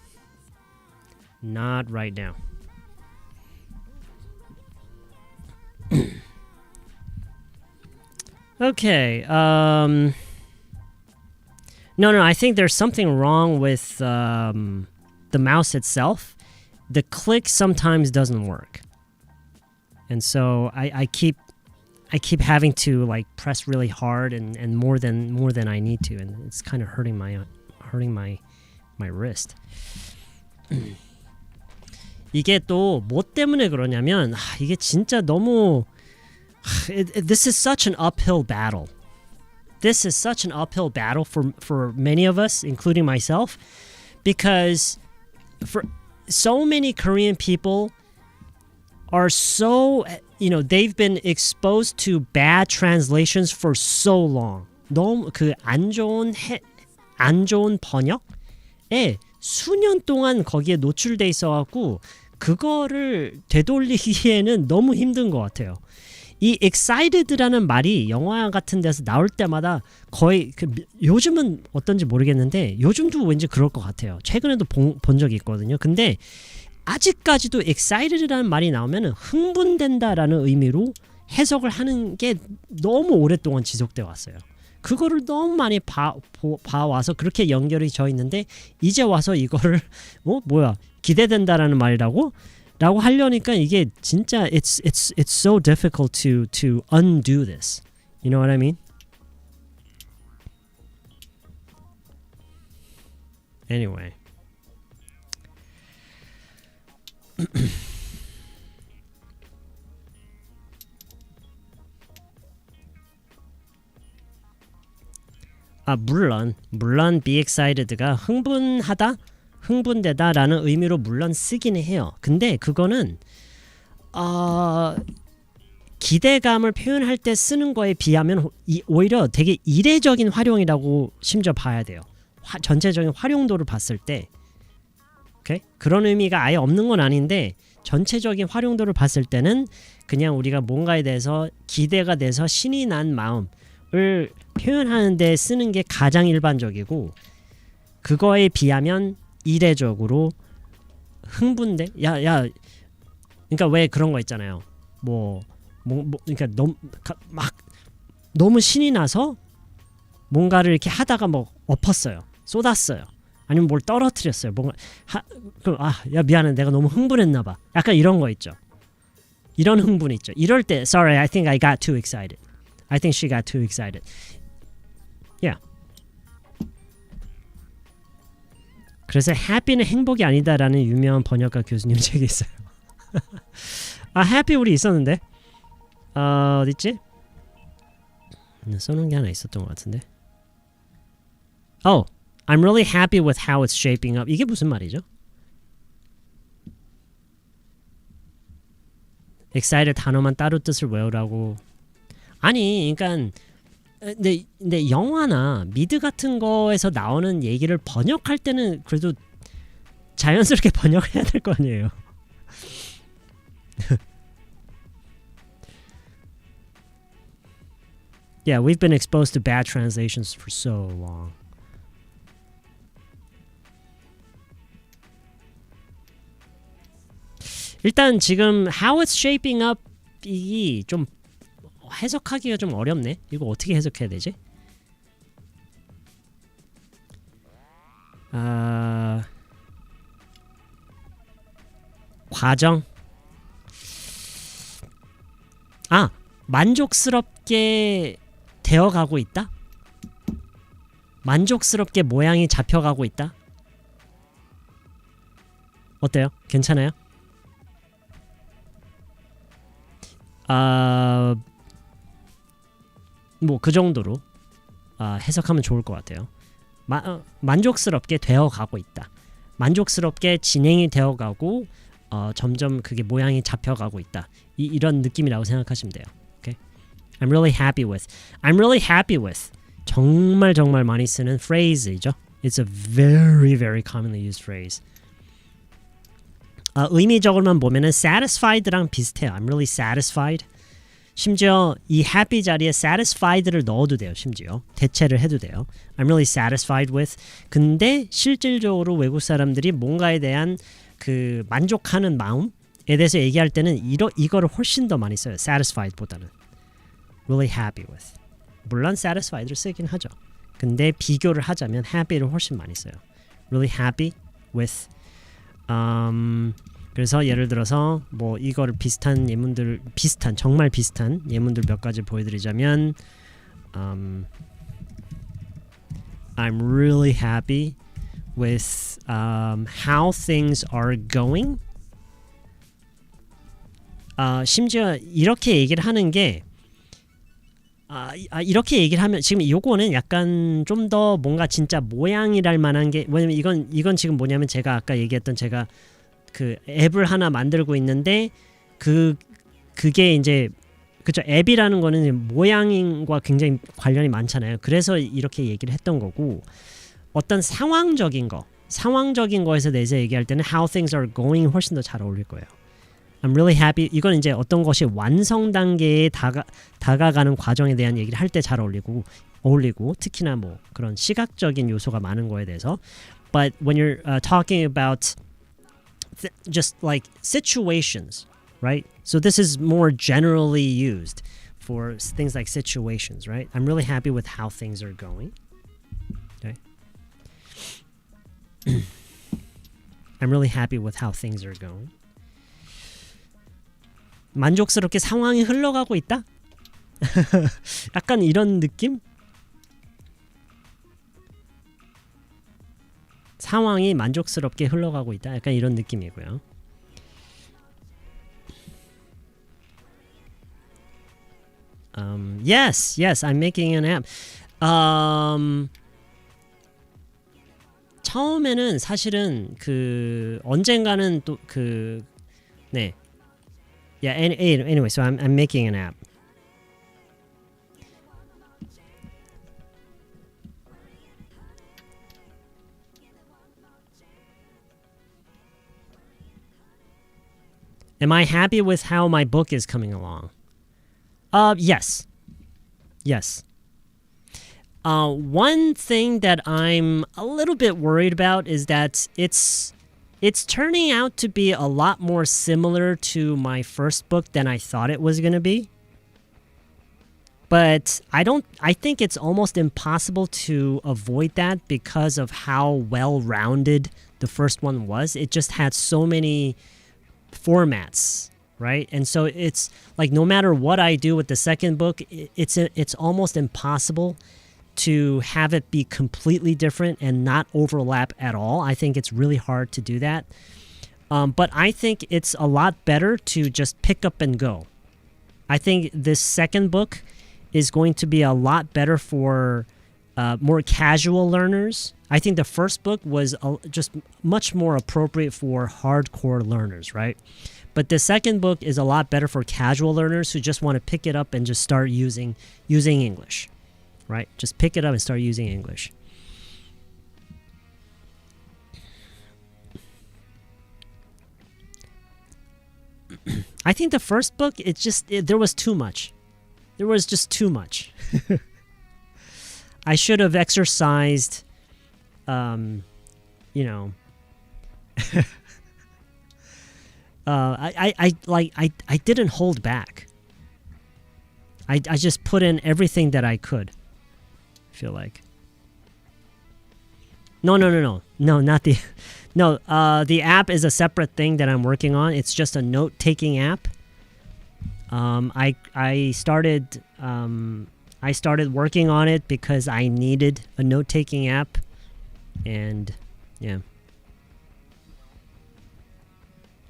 Not right now. Okay. No, I think there's something wrong with the mouse itself. The click sometimes doesn't work, and so I keep having to like press really hard and more than I need to, and it's kind of hurting my wrist. 이게 또 뭐 때문에 그러냐면 이게 진짜 너무 this is such an uphill battle. This is such an uphill battle for many of us, including myself, because for so many Korean people are so, they've been exposed to bad translations for so long. 너무 그 안 좋은 번역에 수년 동안 거기에 노출돼 있어갖고 그거를 되돌리기에는 너무 힘든 것 같아요. 이 excited라는 말이 영화 같은 데서 나올 때마다 거의 요즘은 어떤지 모르겠는데 요즘도 왠지 그럴 것 같아요. 최근에도 본 적이 있거든요. 근데 아직까지도 excited라는 말이 나오면 흥분된다라는 의미로 해석을 하는 게 너무 오랫동안 지속돼 왔어요. 그거를 너무 많이 봐와서 그렇게 연결이 져 있는데 이제 와서 이거를 뭐야 기대된다라는 말이라고 하려니까 이게 진짜 it's so difficult to undo this. You know what I mean? Anyway. 물론 be excited가 흥분하다, 흥분되다라는 의미로 물론 쓰기는 해요. 근데 그거는 기대감을 표현할 때 쓰는 거에 비하면 오히려 되게 이례적인 활용이라고 심지어 봐야 돼요. 전체적인 활용도를 봤을 때, 오케이? 그런 의미가 아예 없는 건 아닌데 전체적인 활용도를 봤을 때는 그냥 우리가 뭔가에 대해서 기대가 돼서 신이 난 마음을 표현하는 데 쓰는 게 가장 일반적이고, 그거에 비하면 이례적으로 흥분돼. 야, 그러니까 왜 그런 거 있잖아요. 그러니까 너무 신이 나서 뭔가를 이렇게 하다가 엎었어요. 쏟았어요. 아니면 뭘 떨어뜨렸어요. 야 미안해, 내가 너무 흥분했나 봐. 약간 이런 거 있죠. 이런 흥분 있죠. 이럴 때 sorry, I think I got too excited. I think she got too excited. Yeah. 그래서 happy는 행복이 아니다라는 유명한 번역가 교수님 책이 있어요. happy 우리 있었는데 어딨지? 써놓은 게 하나 있었던 것 같은데. I'm really happy with how it's shaping up. 이게 무슨 말이죠? excited 단어만 따로 뜻을 외우라고. 아니, 그러니까 근데 영화나 미드 같은 거에서 나오는 얘기를 번역할 때는 그래도 자연스럽게 번역을 해야 될 거 아니에요. Yeah, we've been exposed to bad translations for so long. 일단 지금 how it's shaping up 이 좀 해석하기가 좀 어렵네. 이거 어떻게 해석해야 되지? 과정. 만족스럽게 되어가고 있다? 만족스럽게 모양이 잡혀가고 있다? 어때요? 괜찮아요? 그 정도로 해석하면 좋을 것 같아요. 만족스럽게 되어가고 있다. 만족스럽게 진행이 되어가고 점점 그게 모양이 잡혀가고 있다. 이런 느낌이라고 생각하시면 돼요. Okay? I'm really happy with 정말 많이 쓰는 phrase이죠. It's a very commonly used phrase. 의미적으로만 보면은 satisfied랑 비슷해요. I'm really satisfied. 심지어 이 happy 자리에 satisfied를 넣어도 돼요. 심지어 대체를 해도 돼요. I'm really satisfied with. 근데 실질적으로 외국 사람들이 뭔가에 대한 그 만족하는 마음에 대해서 얘기할 때는 이거를 훨씬 더 많이 써요. satisfied보다는 really happy with. 물론 satisfied를 쓰긴 하죠. 근데 비교를 하자면 happy를 훨씬 많이 써요. really happy with. 그래서 예를 들어서 이거를 정말 비슷한 예문들 몇 가지 보여드리자면 I'm really happy with how things are going. 심지어 이렇게 얘기를 하는 게 이렇게 얘기를 하면 지금 요거는 약간 좀 더 뭔가 진짜 모양이랄 만한 게, 왜냐면 이건 지금 뭐냐면 제가 아까 얘기했던 제가 그 앱을 하나 만들고 있는데 그게 이제 그쵸, 앱이라는 거는 모양과 굉장히 관련이 많잖아요. 그래서 이렇게 얘기를 했던 거고, 어떤 상황적인 거에서 대해서 얘기할 때는 how things are going 훨씬 더 잘 어울릴 거예요. I'm really happy. 이건 이제 어떤 것이 완성 단계에 다가가는 과정에 대한 얘기를 할 때 잘 어울리고 특히나 그런 시각적인 요소가 많은 거에 대해서. But when you're talking about just like situations, right? So this is more generally used for things like situations, right? I'm really happy with how things are going. Okay. I'm really happy with how things are going. 만족스럽게 상황이 흘러가고 있다? 약간 이런 느낌? 상황이 만족스럽게 흘러가고 있다. 약간 이런 느낌이고요. Yes, I'm making an app. 처음에는 사실은 그 언젠가는 또 그 네. Yeah, anyway, so I'm making an app. Am I happy with how my book is coming along? Yes. Yes. One thing that I'm a little bit worried about is that it's turning out to be a lot more similar to my first book than I thought it was going to be. But I think it's almost impossible to avoid that because of how well-rounded the first one was. It just had so many formats, right? And so it's like no matter what I do with the second book, it's almost impossible to have it be completely different and not overlap at all. I think it's really hard to do that. But I think it's a lot better to just pick up and go. I think this second book is going to be a lot better for more casual learners. I think the first book was just much more appropriate for hardcore learners, right? But the second book is a lot better for casual learners who just want to pick it up and just start using English, right? Just pick it up and start using English. I think the first book, there was too much. There was just too much. I should have exercised, you know, I didn't hold back. I just put in everything that I could. I feel like. No, not the. No, the app is a separate thing that I'm working on. It's just a note-taking app. I started working on it because I needed a note-taking app, and yeah.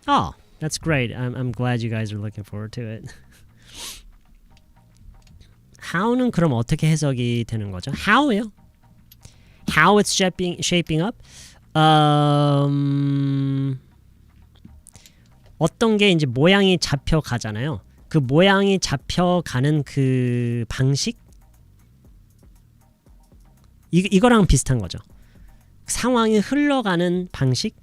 Oh, that's great. I'm glad you guys are looking forward to it. How는 그럼 어떻게 해석이 되는 거죠? How요? How it's shaping up? 어떤 게 이제 모양이 잡혀가잖아요. 그 모양이 잡혀가는 그 방식? 이거랑 비슷한 거죠. 상황이 흘러가는 방식?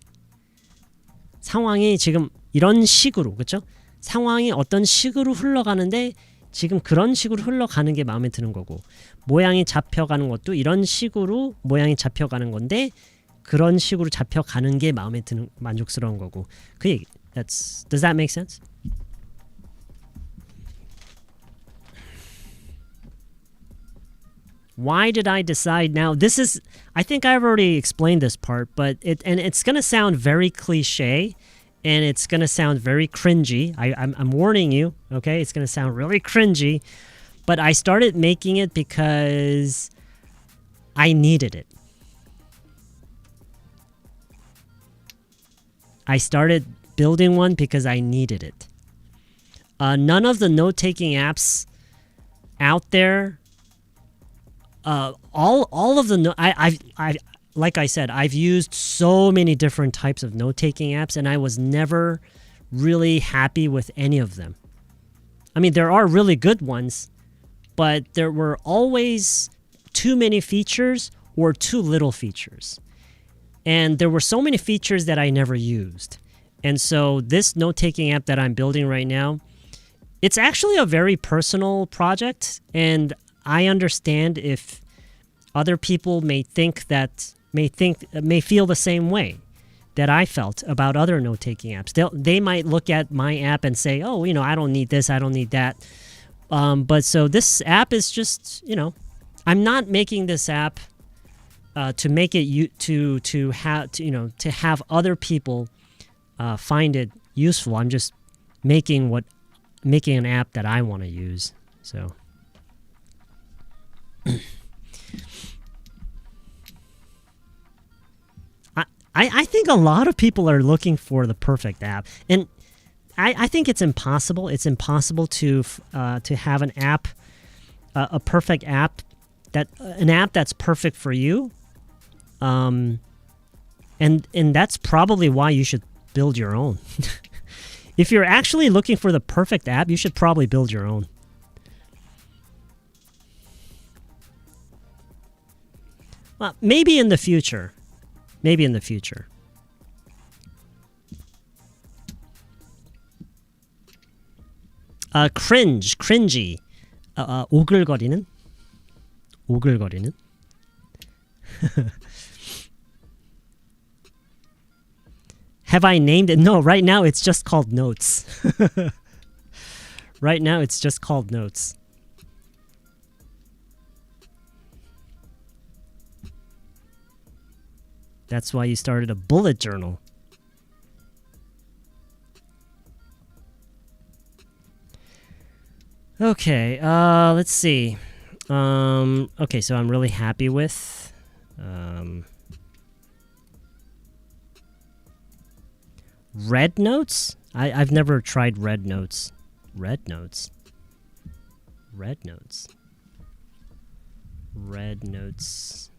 상황이 지금 이런 식으로, 그렇죠? 상황이 어떤 식으로 흘러가는데 지금 그런 식으로 흘러가는 게 마음에 드는 거고, 모양이 잡혀가는 것도 이런 식으로 모양이 잡혀가는 건데 그런 식으로 잡혀가는 게 마음에 드는, 만족스러운 거고. 그 얘기. Does that make sense? Why did I decide now? This is, I think I've already explained this part, but it's going to sound very cliche, and it's going to sound very cringy. I'm warning you, okay? It's going to sound really cringy, but I started making it because I needed it. I started building one because I needed it. None of the note-taking apps out there, all of the I like I said, I've used so many different types of note-taking apps, and I was never really happy with any of them. I mean, there are really good ones, but there were always too many features or too little features. And there were so many features that I never used. And so this note-taking app that I'm building right now, it's actually a very personal project, and I understand if other people may feel the same way that I felt about other note-taking apps. They might look at my app and say, "Oh, I don't need this, I don't need that." But so this app is just, I'm not making this app to make it to have other people find it useful. I'm just making an app that I want to use. So. I think a lot of people are looking for the perfect app, and I think it's impossible. It's impossible to have an app, a perfect app, an app that's perfect for you. And that's probably why you should build your own. If you're actually looking for the perfect app, you should probably build your own. Well, maybe in the future. Maybe in the future. cringy. 오글거리는? 오글거리는? Have I named it? No, right now it's just called Notes. Right now it's just called Notes. That's why you started a bullet journal. Okay, let's see. Okay, so I'm really happy with Red Notes? I've never tried Red Notes. Red Notes. Red Notes. Red Notes.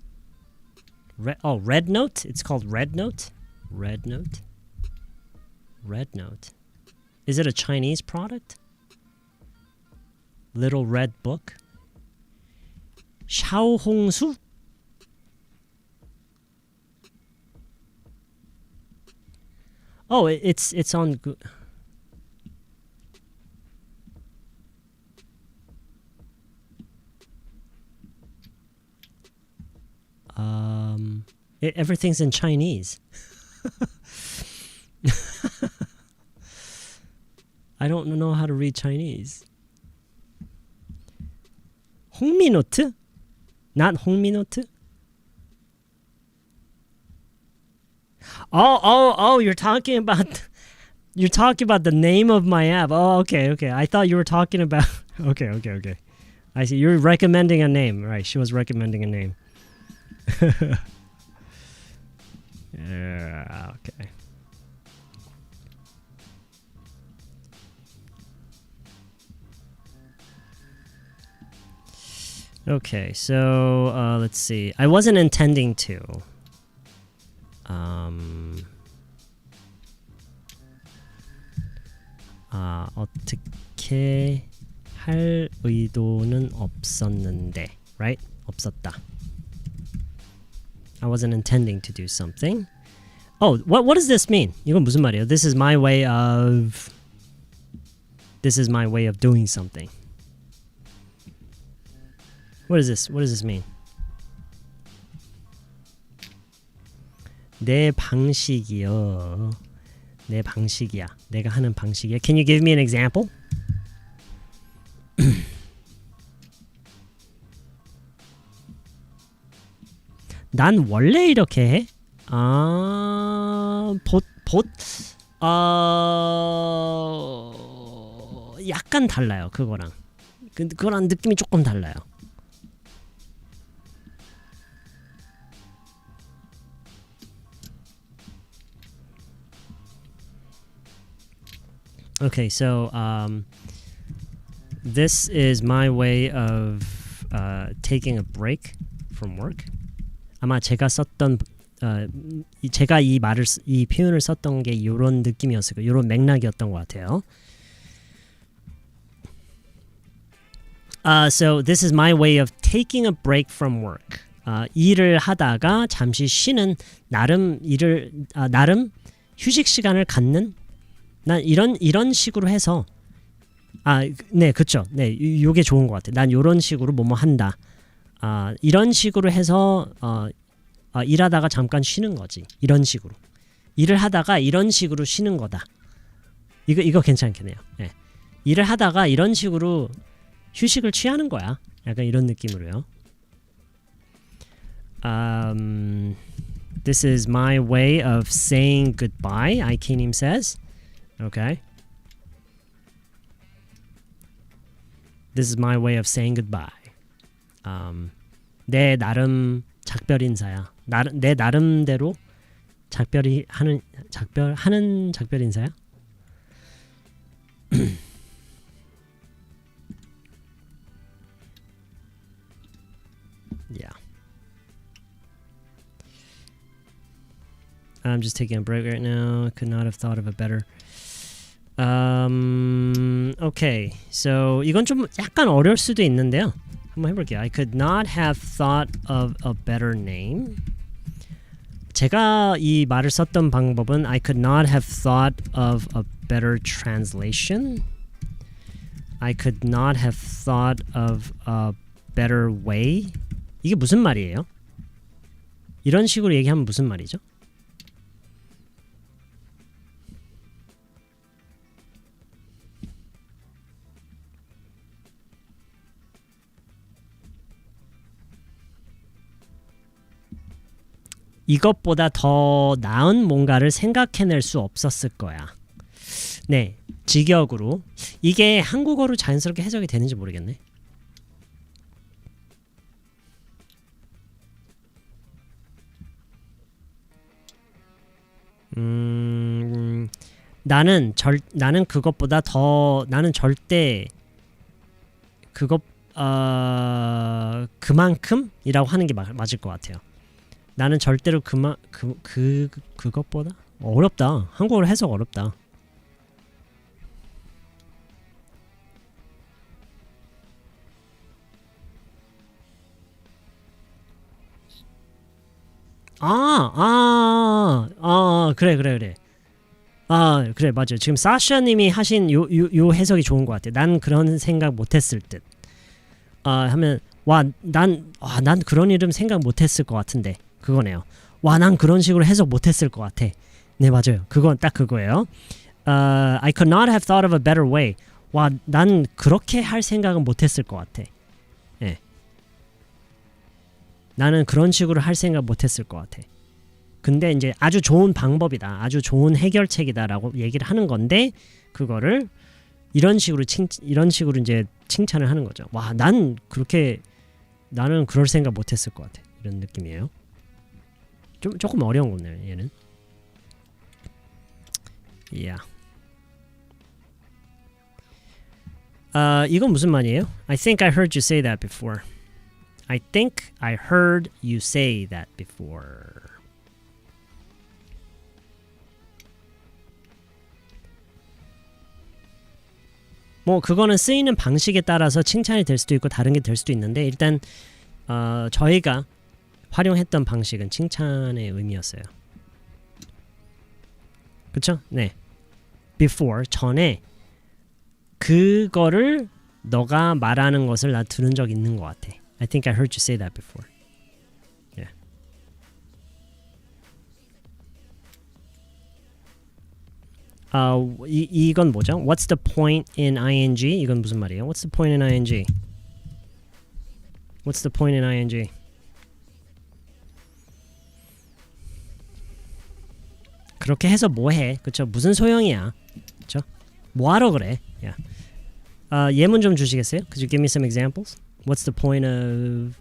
Red Note? It's called Red Note? Red Note? Red Note. Is it a Chinese product? Little Red Book? 샤오홍수? Oh, it's on everything's in Chinese. I don't know how to read Chinese. 홍미노트? Not 홍미노트? Oh, you're talking about the name of my app. Oh, okay. I thought you were talking about okay. I see. You're recommending a name. Right, she was recommending a name. Yeah, okay. Okay, so let's see. I wasn't intending to. 어떻게 할 의도는 없었는데, right? 없었다. I wasn't intending to do something. Oh, what does this mean? 이건 무슨 말이에요? This is my way of doing something. What is this? What does this mean? 내 방식이요. 내 방식이야. 내가 하는 방식이야. Can you give me an example? 난 원래 이렇게 해. 약간 달라요. 그거랑. 그거랑 느낌이 조금 달라요. Okay, so this is my way of taking a break from work. 아마 제가 썼던 제가 이 표현을 썼던 게 이런 느낌이었을 거예요. 이런 맥락이었던 것 같아요. So this is my way of taking a break from work. 일을 하다가 잠시 쉬는 나름 휴식 시간을 갖는. 난 이런 식으로 해서 네, 그쵸. 네, 요게 좋은 것 같아. 난 이런 식으로 뭐뭐 한다. 이런 식으로 해서 일하다가 잠깐 쉬는 거지. 이런 식으로. 일을 하다가 이런 식으로 쉬는 거다. 이거 괜찮겠네요. 네. 일을 하다가 이런 식으로 휴식을 취하는 거야. 약간 이런 느낌으로요. This is my way of saying goodbye, 아이키님 says. Okay. This is my way of saying goodbye. 내 나름 작별 인사야. 내 나름대로 작별 인사야? I'm just taking a break right now. Could not have thought of a better. Okay. So 이건 좀 약간 어려울 수도 있는데요. 한번 해볼게요. I could not have thought of a better name. 제가 이 말을 썼던 방법은 I could not have thought of a better translation. I could not have thought of a better way. 이게 무슨 말이에요? 이런 식으로 얘기하면 무슨 말이죠? 이것보다 더 나은 뭔가를 생각해낼 수 없었을 거야. 네, 직역으로. 이게 한국어로 자연스럽게 해석이 되는지 모르겠네. 나는 그것보다 더 나는 절대 그만큼이라고 하는 게 맞을 것 같아요. 나는 절대로 그것보다 어렵다. 한국어로 해석 어렵다. 그래. 그래, 맞아요. 지금 사샤님이 하신 요 해석이 좋은 것 같아. 난 그런 생각 못했을 듯. 하면 난 그런 이름 생각 못했을 것 같은데 그거네요. 난 그런 식으로 해석 못했을 것 같아. 네, 맞아요. 그건 딱 그거예요. I could not have thought of a better way. 난 그렇게 할 생각은 못했을 것 같아. 네. 나는 그런 식으로 할 생각 못했을 것 같아. 근데 이제 아주 좋은 방법이다. 아주 좋은 해결책이다라고 얘기를 하는 건데 그거를 이런 식으로 이제 칭찬을 하는 거죠. 나는 그럴 생각 못했을 것 같아. 이런 느낌이에요. 조금 어려운 거네요. 얘는. Yeah. 이건 무슨 말이에요? I think I heard you say that before. I think I heard you say that before. 그거는 쓰이는 방식에 따라서 칭찬이 될 수도 있고 다른 게 될 수도 있는데 일단 저희가 활용했던 방식은 칭찬의 의미였어요. 그쵸? 네. Before, 전에 그거를 너가 말하는 것을 나 들은 적 있는 것 같아. I think I heard you say that before. Yeah. 이건 뭐죠? What's the point in ing? 이건 무슨 말이에요? What's the point in ing? What's the point in ing? 그렇게 해서 뭐해? 그쵸? 무슨 소용이야? 그쵸? 뭐하러 그래? Yeah. 예문 좀 주시겠어요? Could you give me some examples? What's the point in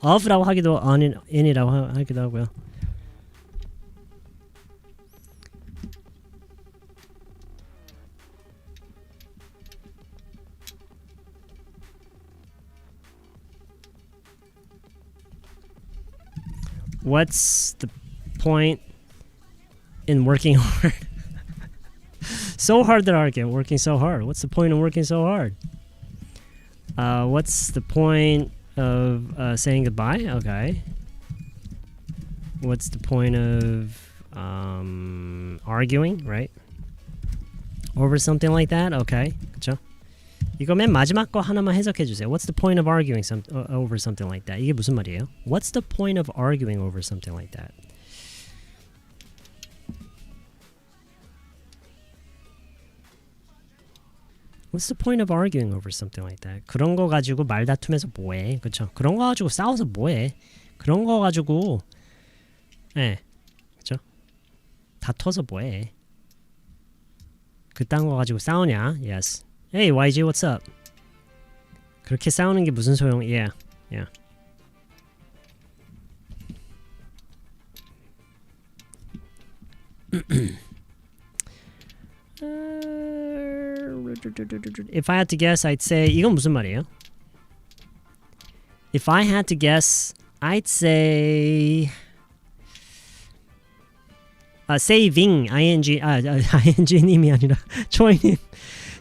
of라고 하기도 in이라고 하기도 하고요. What's the point in working hard? So hard to argue. Working so hard. What's the point in working so hard? What's the point of saying goodbye? Okay. What's the point of arguing, right? Over something like that? Okay. 그쵸? 이거 맨 마지막 거 하나만 해석해 주세요. What's the point of arguing over something like that? 이게 무슨 말이에요? What's the point of arguing over something like that? What's the point of arguing over something like that? 그런 거 가지고 말다툼해서 뭐해? 그쵸? 그런 거 가지고 싸워서 뭐해? 그런 거 가지고 그쵸? 다퉈서 뭐해? 그딴 거 가지고 싸우냐? Yes. Hey YG, what's up? 그렇게 싸우는 게 무슨 소용? Yeah. If I had to guess, I'd say 이건 무슨 말이에요? If I had to guess, I'd say saving ing님이 아니라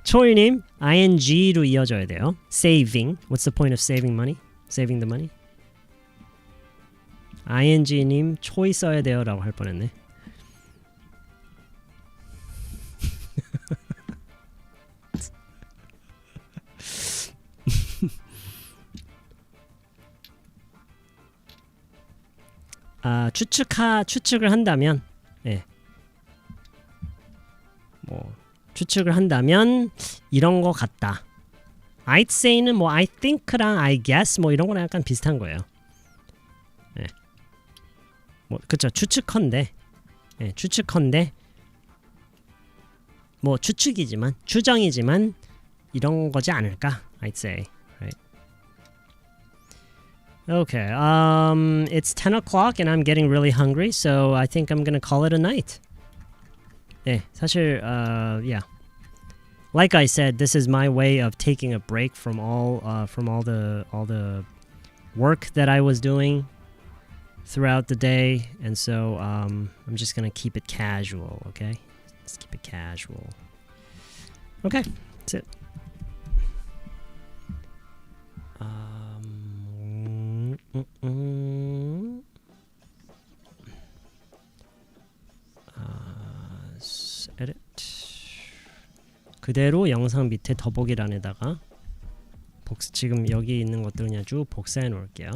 초이님 ing로 이어져야 돼요. saving. What's the point of saving money? Saving the money? ing님 초이 써야 돼요라고 할 뻔했네. 추측을 한다면, 예. 뭐 추측을 한다면 이런 거 같다. I'd say는 뭐 I think랑 I guess 뭐 이런 거랑 약간 비슷한 거예요. 예. 뭐 그쵸, 추측컨대, 예, 추측컨대, 뭐 추측이지만 추정이지만 이런 거지 않을까? I'd say. Okay, it's 10 o'clock and I'm getting really hungry, so I think I'm gonna call it a night. 네, 사실, yeah. Like I said, this is my way of taking a break from all the work that I was doing throughout the day, and so I'm just gonna keep it casual. Okay, let's keep it casual. Okay, that's it. edit. 그대로 영상 밑에 더보기란에다가 지금 여기 있는 것들 그냥 쭉 복사해 놓을게요.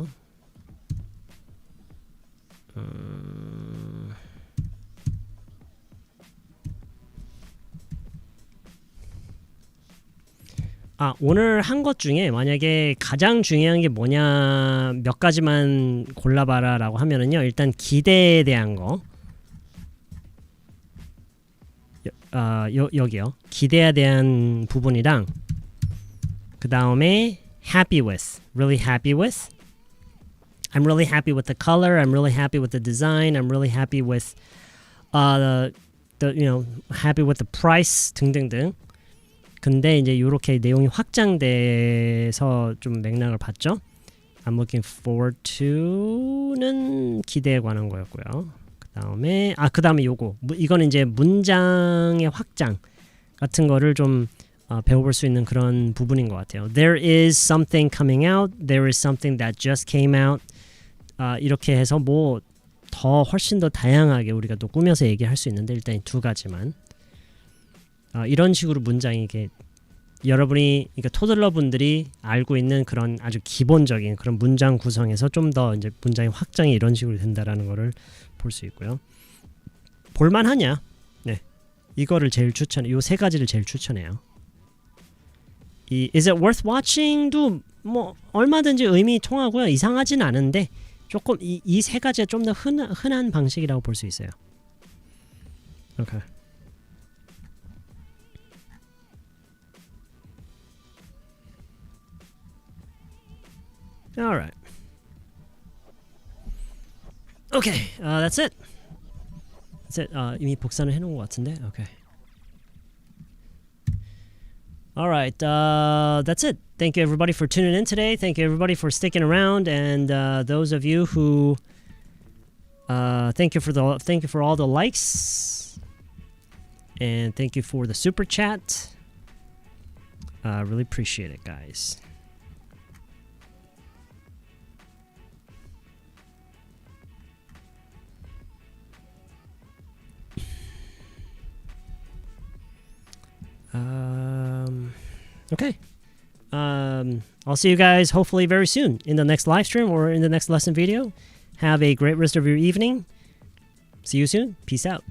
오늘 한 것 중에 만약에 가장 중요한 게 뭐냐 몇 가지만 골라봐라 라고 하면은요, 일단 기대에 대한 거, 여기요, 기대에 대한 부분이랑 그 다음에 happy with, really happy with, I'm really happy with the color, I'm really happy with the design, I'm really happy with happy with the price 등등등. 근데 이제 이렇게 내용이 확장돼서 좀 맥락을 봤죠. I'm looking forward to는 기대에 관한 거였고요. 그다음에 요거, 이거는 이제 문장의 확장 같은 거를 좀 배워볼 수 있는 그런 부분인 것 같아요. There is something coming out. There is something that just came out. 이렇게 해서 뭐 더 훨씬 더 다양하게 우리가 또 꾸며서 얘기할 수 있는데, 일단 이 두 가지만. 이런 식으로 문장이 이게 여러분이, 그러니까 토들러 분들이 알고 있는 그런 아주 기본적인 그런 문장 구성에서 좀 더 이제 문장의 확장이 이런 식으로 된다라는 거를 볼 수 있고요. 볼만하냐? 네, 이거를 제일 추천해. 요 세 가지를 제일 추천해요. 이 Is it worth watching도 뭐 얼마든지 의미 통하고요. 이상하진 않은데 조금 이 세 가지가 좀 더 흔한 방식이라고 볼 수 있어요. 오케이. All right. Okay, that's it. That's it. 이미 복사는 해놓은 것 같은데. Okay. All right, that's it. Thank you everybody for tuning in today. Thank you everybody for sticking around, and those of you who thank you for all the likes, and thank you for the super chat. Really appreciate it, guys. Okay. I'll see you guys hopefully very soon in the next live stream or in the next lesson video. Have a great rest of your evening. See you soon. Peace out.